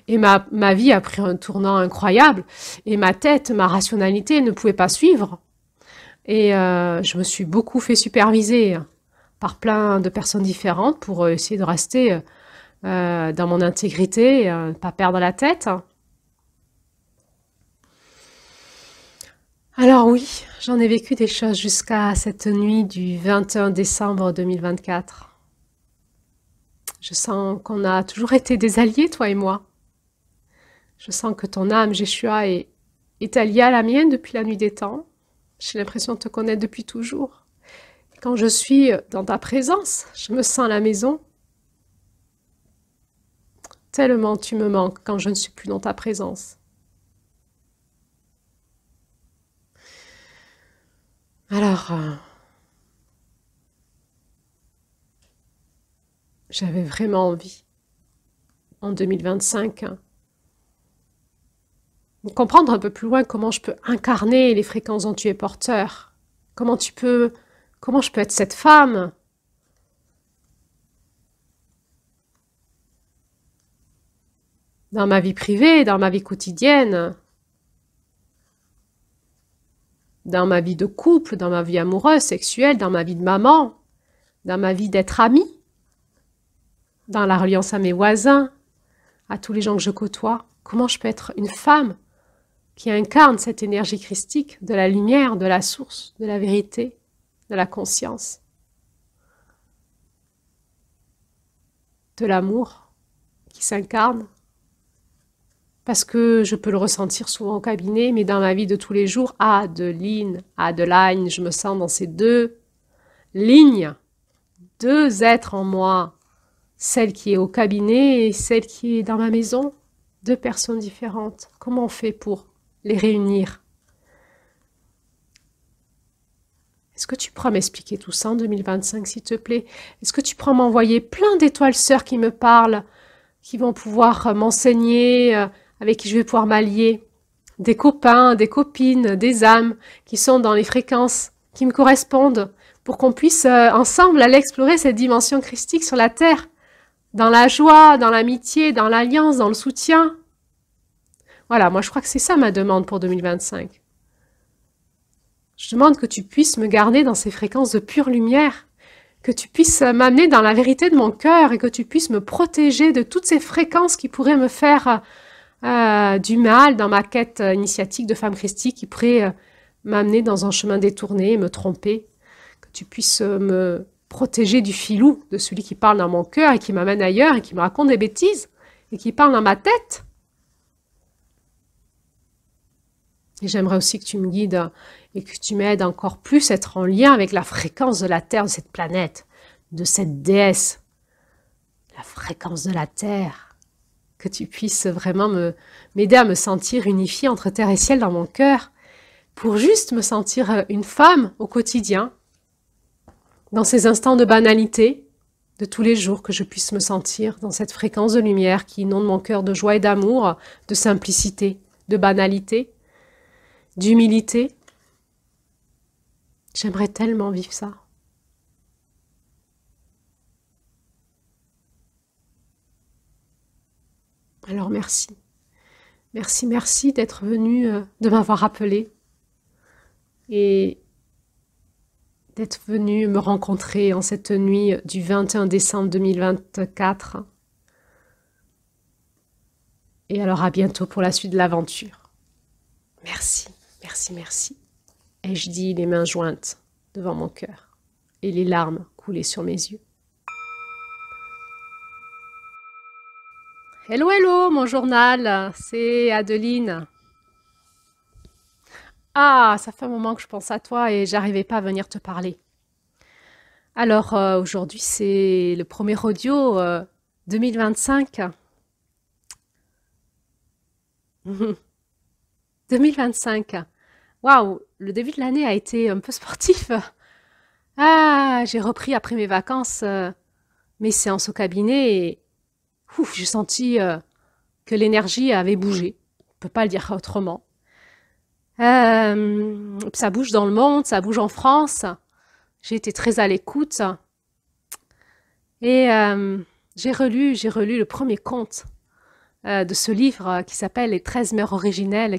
Et ma vie a pris un tournant incroyable. Et ma tête, ma rationalité ne pouvait pas suivre. Et je me suis beaucoup fait superviser par plein de personnes différentes pour essayer de rester dans mon intégrité, ne pas perdre la tête. Alors oui, j'en ai vécu des choses jusqu'à cette nuit du 21 décembre 2024. Je sens qu'on a toujours été des alliés, toi et moi. Je sens que ton âme, Jeshua, est alliée à la mienne depuis la nuit des temps. J'ai l'impression de te connaître depuis toujours. Quand je suis dans ta présence, je me sens à la maison. Tellement tu me manques quand je ne suis plus dans ta présence. Alors, j'avais vraiment envie, en 2025, de comprendre un peu plus loin comment je peux incarner les fréquences dont tu es porteur. Comment je peux être cette femme dans ma vie privée, dans ma vie quotidienne, dans ma vie de couple, dans ma vie amoureuse, sexuelle, dans ma vie de maman, dans ma vie d'être amie, dans la reliance à mes voisins, à tous les gens que je côtoie. Comment je peux être une femme qui incarne cette énergie christique de la lumière, de la source, de la vérité, de la conscience, de l'amour qui s'incarne. Parce que je peux le ressentir souvent au cabinet, mais dans ma vie de tous les jours, Adeline, je me sens dans ces deux lignes, deux êtres en moi, celle qui est au cabinet et celle qui est dans ma maison, deux personnes différentes. Comment on fait pour les réunir? Est-ce que tu pourras m'expliquer tout ça en 2025, s'il te plaît? Est-ce que tu pourras m'envoyer plein d'étoiles sœurs qui me parlent, qui vont pouvoir m'enseigner, avec qui je vais pouvoir m'allier, des copains, des copines, des âmes qui sont dans les fréquences qui me correspondent pour qu'on puisse ensemble aller explorer cette dimension christique sur la terre, dans la joie, dans l'amitié, dans l'alliance, dans le soutien. Voilà, moi je crois que c'est ça ma demande pour 2025. Je demande que tu puisses me garder dans ces fréquences de pure lumière, que tu puisses m'amener dans la vérité de mon cœur et que tu puisses me protéger de toutes ces fréquences qui pourraient me faire du mal dans ma quête initiatique de femme christique, qui pourraient m'amener dans un chemin détourné, me tromper, que tu puisses me protéger du filou, de celui qui parle dans mon cœur et qui m'amène ailleurs et qui me raconte des bêtises et qui parle dans ma tête. Et j'aimerais aussi que tu me guides et que tu m'aides encore plus à être en lien avec la fréquence de la Terre, de cette planète, de cette déesse, la fréquence de la Terre. Que tu puisses vraiment m'aider à me sentir unifiée entre terre et ciel dans mon cœur, pour juste me sentir une femme au quotidien, dans ces instants de banalité de tous les jours, que je puisse me sentir dans cette fréquence de lumière qui inonde mon cœur de joie et d'amour, de simplicité, de banalité, d'humilité. J'aimerais tellement vivre ça. Alors merci. Merci, merci d'être venu, de m'avoir appelé et d'être venu me rencontrer en cette nuit du 21 décembre 2024. Et alors à bientôt pour la suite de l'aventure. Merci, merci, merci. Et je dis les mains jointes devant mon cœur et les larmes coulaient sur mes yeux. Hello, hello, mon journal, c'est Adeline. Ah, ça fait un moment que je pense à toi et j'arrivais pas à venir te parler. Alors, aujourd'hui, c'est le premier audio 2025. 2025. Waouh, le début de l'année a été un peu sportif. Ah, j'ai repris après mes vacances mes séances au cabinet et ouf, j'ai senti que l'énergie avait bougé. On peut pas le dire autrement. Ça bouge dans le monde, ça bouge en France. J'ai été très à l'écoute et j'ai relu le premier conte de ce livre qui s'appelle Les 13 mères originelles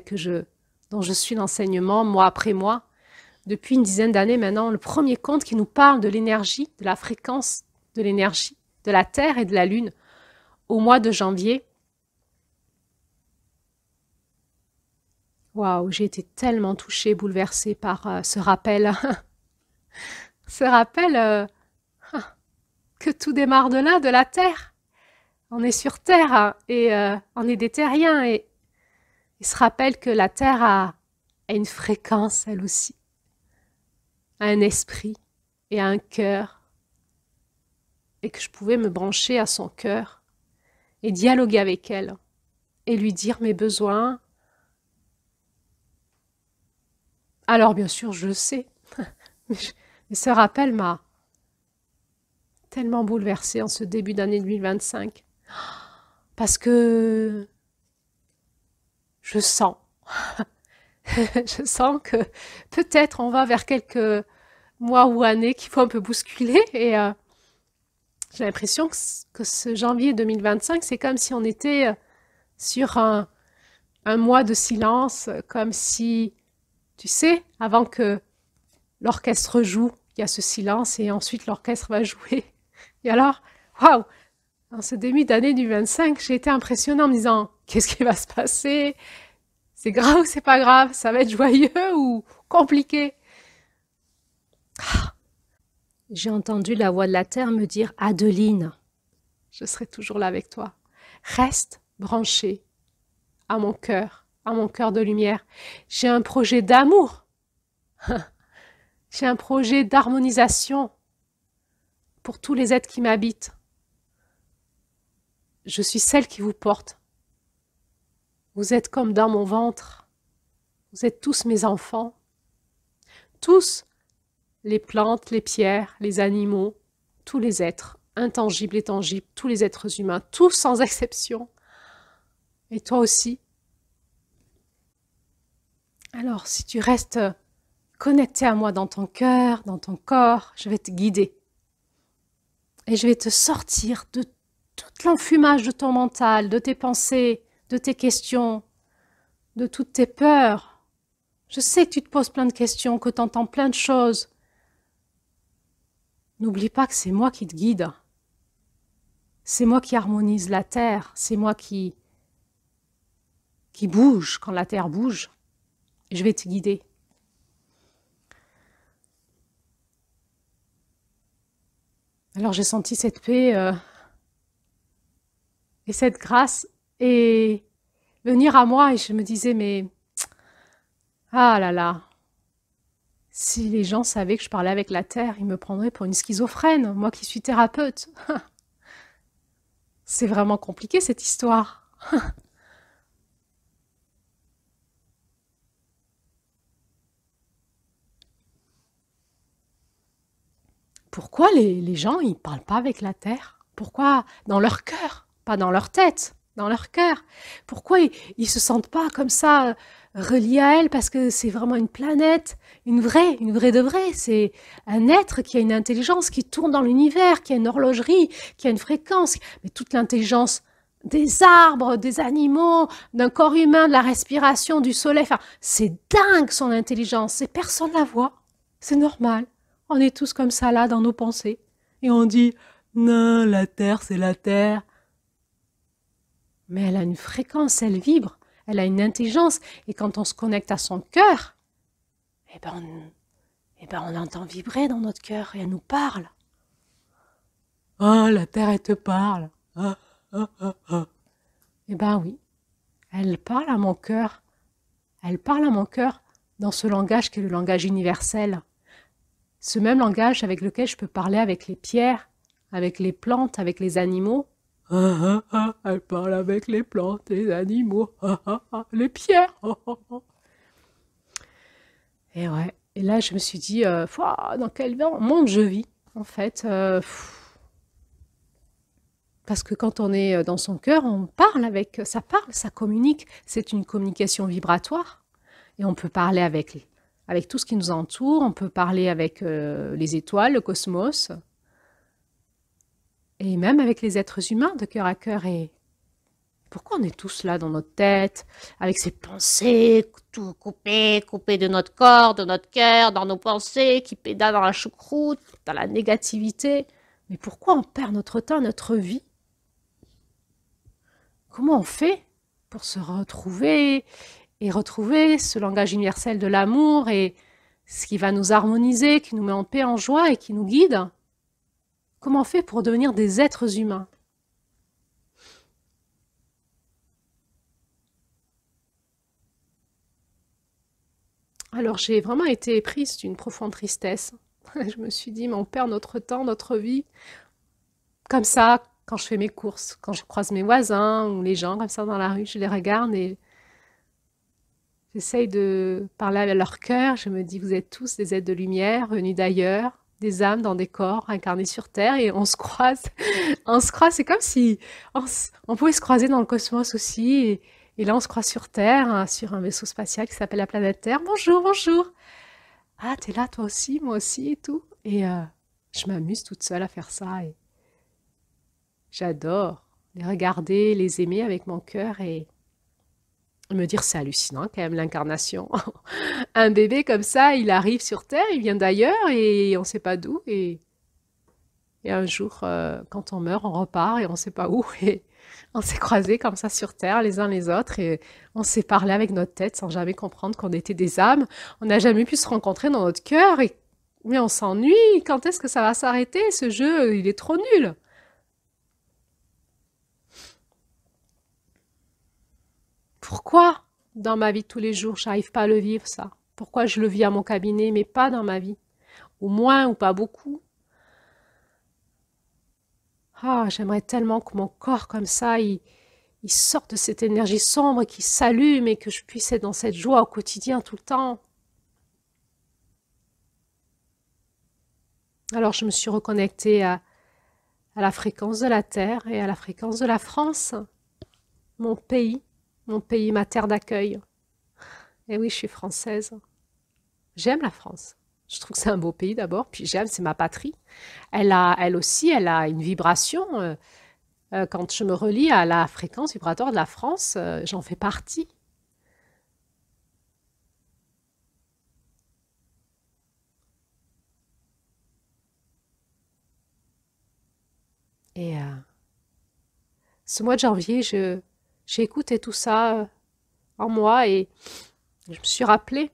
dont je suis l'enseignement mois après mois depuis une dizaine d'années maintenant. Le premier conte qui nous parle de l'énergie, de la fréquence de l'énergie, de la Terre et de la Lune au mois de janvier. Waouh, j'ai été tellement touchée, bouleversée par ce rappel. Ce rappel que tout démarre de là, de la Terre. On est sur Terre et on est des terriens. Et ce rappel que la Terre a une fréquence, elle aussi, a un esprit et a un cœur. Et que je pouvais me brancher à son cœur et dialoguer avec elle et lui dire mes besoins. Alors bien sûr, je le sais, mais ce rappel m'a tellement bouleversée en ce début d'année 2025 parce que je sens, je sens que peut-être on va vers quelques mois ou années qui vont un peu bousculer et j'ai l'impression que ce janvier 2025, c'est comme si on était sur un mois de silence, comme si, tu sais, avant que l'orchestre joue, il y a ce silence et ensuite l'orchestre va jouer. Et alors, waouh, en ce début d'année du 25, j'ai été impressionnée en me disant, qu'est-ce qui va se passer? C'est grave ou c'est pas grave? Ça va être joyeux ou compliqué? J'ai entendu la voix de la terre me dire, Adeline, je serai toujours là avec toi. Reste branchée à mon cœur de lumière. J'ai un projet d'amour. J'ai un projet d'harmonisation pour tous les êtres qui m'habitent. Je suis celle qui vous porte. Vous êtes comme dans mon ventre. Vous êtes tous mes enfants. Tous, les plantes, les pierres, les animaux, tous les êtres, intangibles et tangibles, tous les êtres humains, tous sans exception. Et toi aussi. Alors, si tu restes connecté à moi dans ton cœur, dans ton corps, je vais te guider. Et je vais te sortir de tout l'enfumage de ton mental, de tes pensées, de tes questions, de toutes tes peurs. Je sais que tu te poses plein de questions, que tu entends plein de choses. N'oublie pas que c'est moi qui te guide. C'est moi qui harmonise la terre. C'est moi qui bouge quand la terre bouge. Je vais te guider. Alors j'ai senti cette paix et cette grâce et venir à moi et je me disais mais Ah là là, si les gens savaient que je parlais avec la Terre, ils me prendraient pour une schizophrène, moi qui suis thérapeute. C'est vraiment compliqué cette histoire. Pourquoi les gens, ils parlent pas avec la Terre? Pourquoi dans leur cœur, pas dans leur tête, dans leur cœur? Pourquoi ils se sentent pas comme ça reliés à elle parce que c'est vraiment une planète, une vraie de vraie. C'est un être qui a une intelligence qui tourne dans l'univers, qui a une horlogerie, qui a une fréquence. Mais toute l'intelligence des arbres, des animaux, d'un corps humain, de la respiration, du soleil, enfin, c'est dingue son intelligence et personne la voit. C'est normal. On est tous comme ça là dans nos pensées. Et on dit non, la Terre, c'est la Terre. Mais elle a une fréquence, elle vibre, elle a une intelligence. Et quand on se connecte à son cœur, on entend vibrer dans notre cœur et elle nous parle. Ah, la Terre, elle te parle. Ah, ah, ah, ah. Eh ben oui, elle parle à mon cœur. Elle parle à mon cœur dans ce langage qui est le langage universel. Ce même langage avec lequel je peux parler avec les pierres, avec les plantes, avec les animaux. Ah, ah, ah, elle parle avec les plantes, les animaux, ah, ah, ah, les pierres. Ah, ah, ah. Et ouais, et là je me suis dit, dans quel monde je vis en fait. Parce que quand on est dans son cœur, on parle avec, ça parle, ça communique. C'est une communication vibratoire. Et on peut parler avec tout ce qui nous entoure, on peut parler avec les étoiles, le cosmos, et même avec les êtres humains de cœur à cœur. Et pourquoi on est tous là dans notre tête, avec ces pensées, tout coupé de notre corps, de notre cœur, dans nos pensées, qui pédalent dans la choucroute, dans la négativité. Mais pourquoi on perd notre temps, notre vie? Comment on fait pour se retrouver et retrouver ce langage universel de l'amour et ce qui va nous harmoniser, qui nous met en paix, en joie et qui nous guide? Comment on fait pour devenir des êtres humains? Alors j'ai vraiment été prise d'une profonde tristesse. Je me suis dit, mais on perd notre temps, notre vie, comme ça, quand je fais mes courses, quand je croise mes voisins ou les gens comme ça dans la rue, je les regarde et j'essaye de parler à leur cœur. Je me dis, vous êtes tous des êtres de lumière, venus d'ailleurs, des âmes dans des corps, incarnés sur Terre, et on se croise. On se croise, c'est comme si on pouvait se croiser dans le cosmos aussi. Et là, on se croise sur Terre, hein, sur un vaisseau spatial qui s'appelle la planète Terre. Bonjour, bonjour. Ah, t'es là toi aussi, moi aussi et tout. Et je m'amuse toute seule à faire ça. Et j'adore les regarder, les aimer avec mon cœur et me dire c'est hallucinant quand même l'incarnation. Un bébé comme ça, il arrive sur Terre, il vient d'ailleurs et on ne sait pas d'où. Et un jour, quand on meurt, on repart et on ne sait pas où. Et on s'est croisés comme ça sur Terre, les uns les autres, et on s'est parlé avec notre tête sans jamais comprendre qu'on était des âmes. On n'a jamais pu se rencontrer dans notre cœur. Mais on s'ennuie. Quand est-ce que ça va s'arrêter? Ce jeu, il est trop nul. Pourquoi dans ma vie de tous les jours, j'arrive pas à le vivre ça? Pourquoi je le vis à mon cabinet, mais pas dans ma vie? Ou moins, ou pas beaucoup? Ah, j'aimerais tellement que mon corps comme ça, il sorte de cette énergie sombre qui s'allume et que je puisse être dans cette joie au quotidien tout le temps. Alors je me suis reconnectée à la fréquence de la Terre et à la fréquence de la France, mon pays, ma terre d'accueil. Et oui, je suis française. J'aime la France. Je trouve que c'est un beau pays d'abord, puis j'aime, c'est ma patrie. Elle aussi, elle a une vibration. Quand je me relie à la fréquence vibratoire de la France, j'en fais partie. Et ce mois de janvier, j'ai écouté tout ça en moi et je me suis rappelé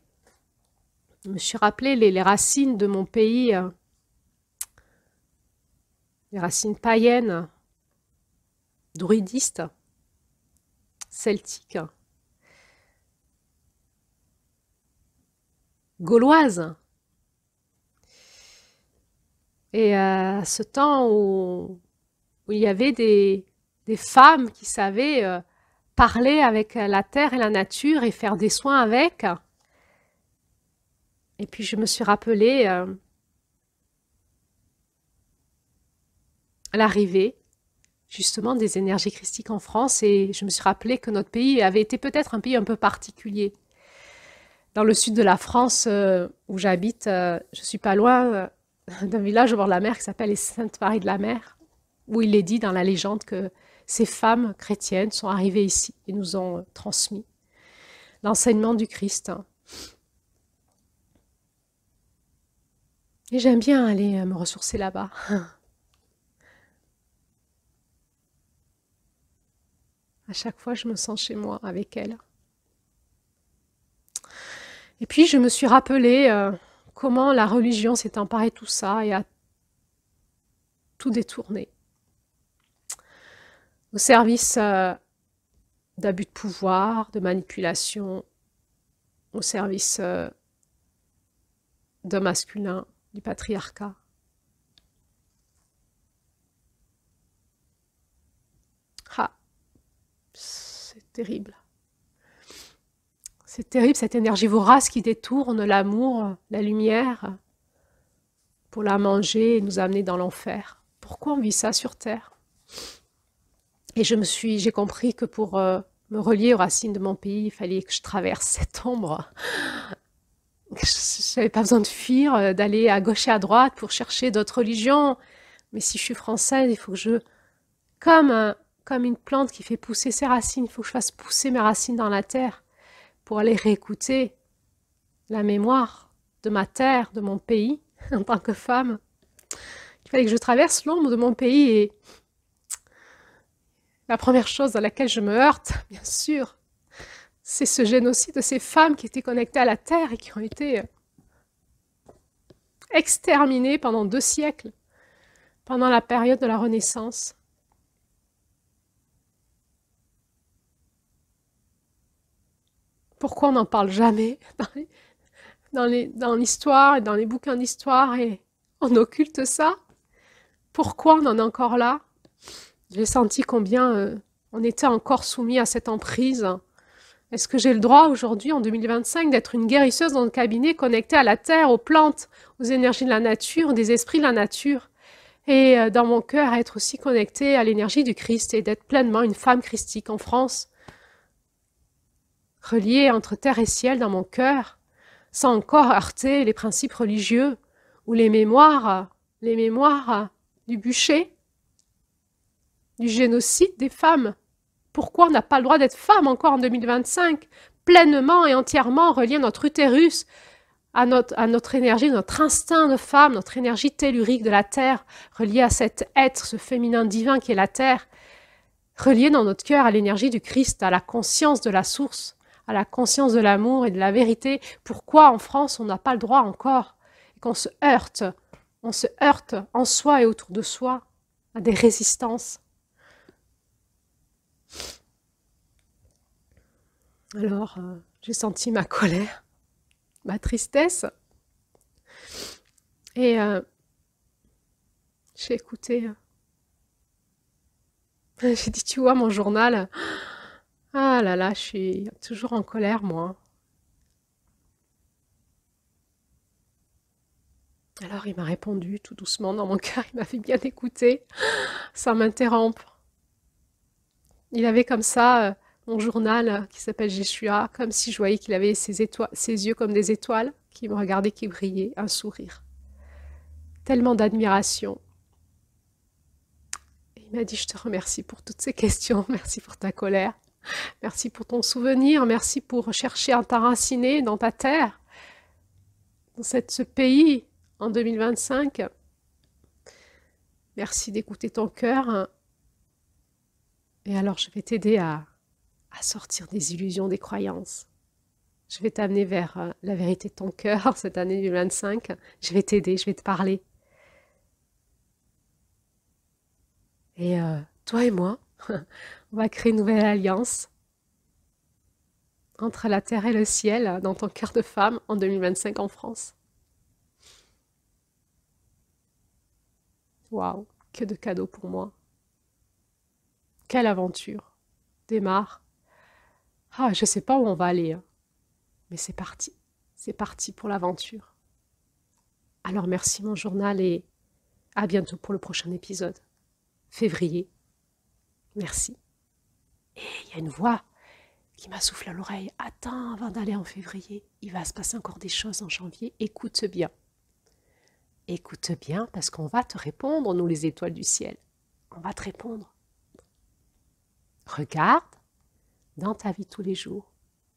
les racines de mon pays, les racines païennes, druidistes, celtiques. gauloise. Et ce temps où il y avait des femmes qui savaient parler avec la terre et la nature et faire des soins avec. Et puis je me suis rappelé l'arrivée justement des énergies christiques en France et je me suis rappelé que notre pays avait été peut-être un pays un peu particulier. Dans le sud de la France où j'habite, je suis pas loin d'un village au bord de la mer qui s'appelle les Saintes-Maries de la Mer, où il est dit dans la légende que ces femmes chrétiennes sont arrivées ici et nous ont transmis l'enseignement du Christ. Et j'aime bien aller me ressourcer là-bas. À chaque fois, je me sens chez moi avec elles. Et puis, je me suis rappelé comment la religion s'est emparée de tout ça et a tout détourné. Au service d'abus de pouvoir, de manipulation, au service d'un masculin, du patriarcat. Ah, c'est terrible. C'est terrible cette énergie vorace qui détourne l'amour, la lumière, pour la manger et nous amener dans l'enfer. Pourquoi on vit ça sur Terre? Et j'ai compris que pour me relier aux racines de mon pays, il fallait que je traverse cette ombre. Je n'avais pas besoin de fuir, d'aller à gauche et à droite pour chercher d'autres religions. Mais si je suis française, il faut que je... Comme une plante qui fait pousser ses racines, il faut que je fasse pousser mes racines dans la terre pour aller réécouter la mémoire de ma terre, de mon pays, en tant que femme. Il fallait que je traverse l'ombre de mon pays et la première chose dans laquelle je me heurte, bien sûr, c'est ce génocide de ces femmes qui étaient connectées à la terre et qui ont été exterminées pendant 2 siècles, pendant la période de la Renaissance. Pourquoi on n'en parle jamais dans l'histoire et dans les bouquins d'histoire et on occulte ça? Pourquoi on en est encore là? J'ai senti combien on était encore soumis à cette emprise. Est-ce que j'ai le droit aujourd'hui, en 2025, d'être une guérisseuse dans le cabinet connectée à la terre, aux plantes, aux énergies de la nature, des esprits de la nature et dans mon cœur, être aussi connectée à l'énergie du Christ et d'être pleinement une femme christique en France, reliée entre terre et ciel dans mon cœur, sans encore heurter les principes religieux ou les mémoires du bûcher, du génocide des femmes. Pourquoi on n'a pas le droit d'être femme encore en 2025, pleinement et entièrement reliée à notre utérus, à notre énergie, notre instinct de femme, notre énergie tellurique de la terre, reliée à cet être, ce féminin divin qui est la terre, reliée dans notre cœur à l'énergie du Christ, à la conscience de la source, à la conscience de l'amour et de la vérité. Pourquoi en France on n'a pas le droit encore et qu'on se heurte en soi et autour de soi à des résistances. Alors, j'ai senti ma colère, ma tristesse, et j'ai écouté. J'ai dit, tu vois, mon journal, ah là là, je suis toujours en colère, moi. Alors, il m'a répondu tout doucement dans mon cœur, il m'avait bien écouté, sans m'interrompre. Il avait comme ça mon journal qui s'appelle Jeshua, comme si je voyais qu'il avait ses yeux comme des étoiles, qui me regardaient, qui brillaient, un sourire. Tellement d'admiration. Et il m'a dit, je te remercie pour toutes ces questions, merci pour ta colère, merci pour ton souvenir, merci pour chercher à t'enraciner dans ta terre, dans ce pays en 2025. Merci d'écouter ton cœur. Et alors, je vais t'aider à sortir des illusions, des croyances. Je vais t'amener vers la vérité de ton cœur cette année 2025. Je vais t'aider, je vais te parler. Et toi et moi, on va créer une nouvelle alliance. entre la terre et le ciel dans ton cœur de femme en 2025 en France. Waouh, que de cadeaux pour moi. Quelle aventure démarre. Ah, je sais pas où on va aller, hein, mais c'est parti. C'est parti pour l'aventure. Alors merci mon journal et à bientôt pour le prochain épisode. Février. Merci. Et il y a une voix qui m'a soufflé à l'oreille. Attends, avant d'aller en février, il va se passer encore des choses en janvier. Écoute bien. Écoute bien parce qu'on va te répondre, nous les étoiles du ciel. On va te répondre. Regarde dans ta vie tous les jours.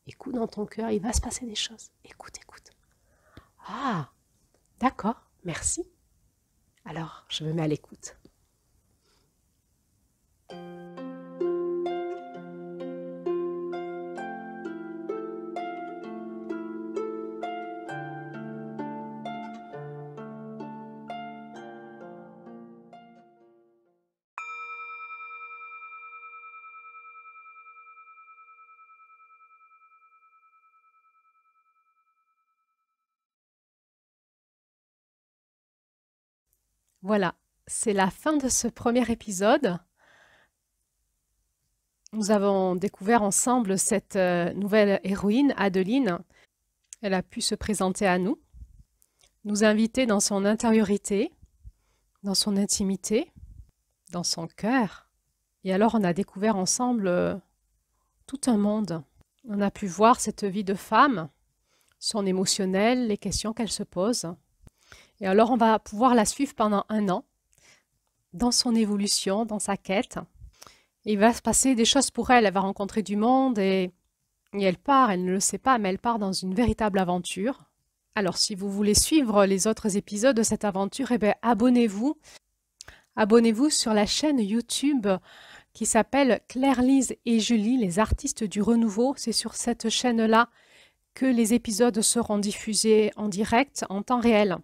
Écoute dans ton cœur, il va se passer des choses. Écoute, écoute. Ah, d'accord, merci. Alors, je me mets à l'écoute. Voilà, c'est la fin de ce premier épisode. Nous avons découvert ensemble cette nouvelle héroïne, Adeline. Elle a pu se présenter à nous, nous inviter dans son intériorité, dans son intimité, dans son cœur. Et alors on a découvert ensemble tout un monde. On a pu voir cette vie de femme, son émotionnel, les questions qu'elle se pose. Et alors on va pouvoir la suivre pendant 1 an, dans son évolution, dans sa quête. Et il va se passer des choses pour elle. Elle va rencontrer du monde et elle part, elle ne le sait pas, mais elle part dans une véritable aventure. Alors si vous voulez suivre les autres épisodes de cette aventure, eh bien, abonnez-vous. Abonnez-vous sur la chaîne YouTube qui s'appelle Claire-Lise et Julie, les artistes du renouveau. C'est sur cette chaîne-là que les épisodes seront diffusés en direct, en temps réel.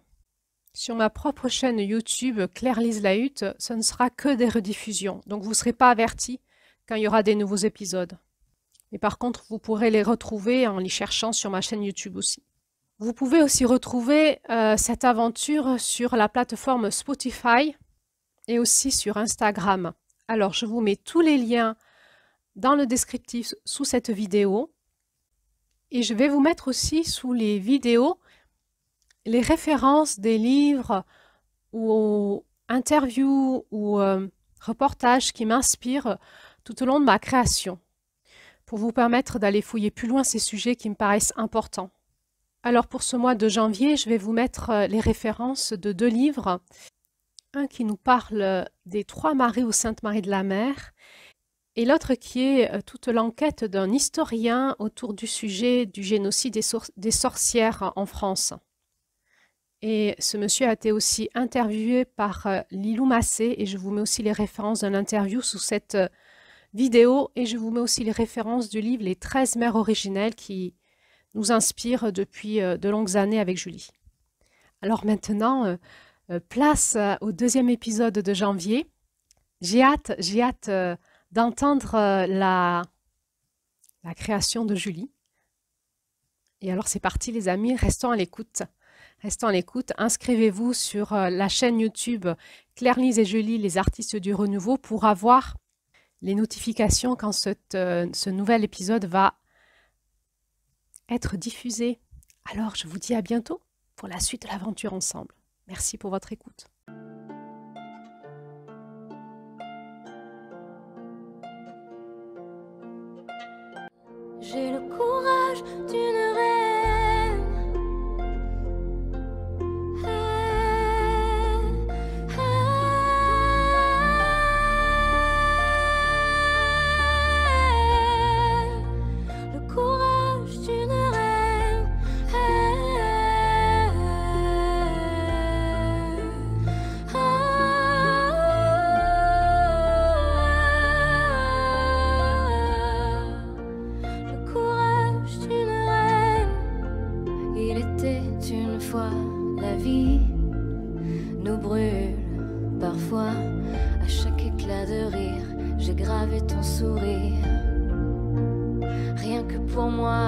Sur ma propre chaîne YouTube, Claire-Lise Lahutte, ce ne sera que des rediffusions. Donc vous ne serez pas avertis quand il y aura des nouveaux épisodes. Mais par contre, vous pourrez les retrouver en les cherchant sur ma chaîne YouTube aussi. Vous pouvez aussi retrouver cette aventure sur la plateforme Spotify et aussi sur Instagram. Alors, je vous mets tous les liens dans le descriptif sous cette vidéo. Et je vais vous mettre aussi sous les vidéos les références des livres ou interviews ou reportages qui m'inspirent tout au long de ma création, pour vous permettre d'aller fouiller plus loin ces sujets qui me paraissent importants. Alors pour ce mois de janvier, je vais vous mettre les références de 2 livres. Un qui nous parle des 3 Maries ou Sainte Marie de la Mer, et l'autre qui est toute l'enquête d'un historien autour du sujet du génocide des sorcières en France. Et ce monsieur a été aussi interviewé par Lilou Massé et je vous mets aussi les références de l'interview sous cette vidéo et je vous mets aussi les références du livre Les 13 mères originelles qui nous inspire depuis de longues années avec Julie. Alors maintenant, place au 2e épisode de janvier. J'ai hâte d'entendre la création de Julie. Et alors c'est parti les amis, restons à l'écoute. Restons à l'écoute, inscrivez-vous sur la chaîne YouTube Claire-Lise et Julie, les artistes du renouveau, pour avoir les notifications quand ce nouvel épisode va être diffusé. Alors, je vous dis à bientôt pour la suite de l'aventure ensemble. Merci pour votre écoute. J'ai le courage d'une reine. La vie nous brûle parfois. À chaque éclat de rire, j'ai gravé ton sourire. Rien que pour moi,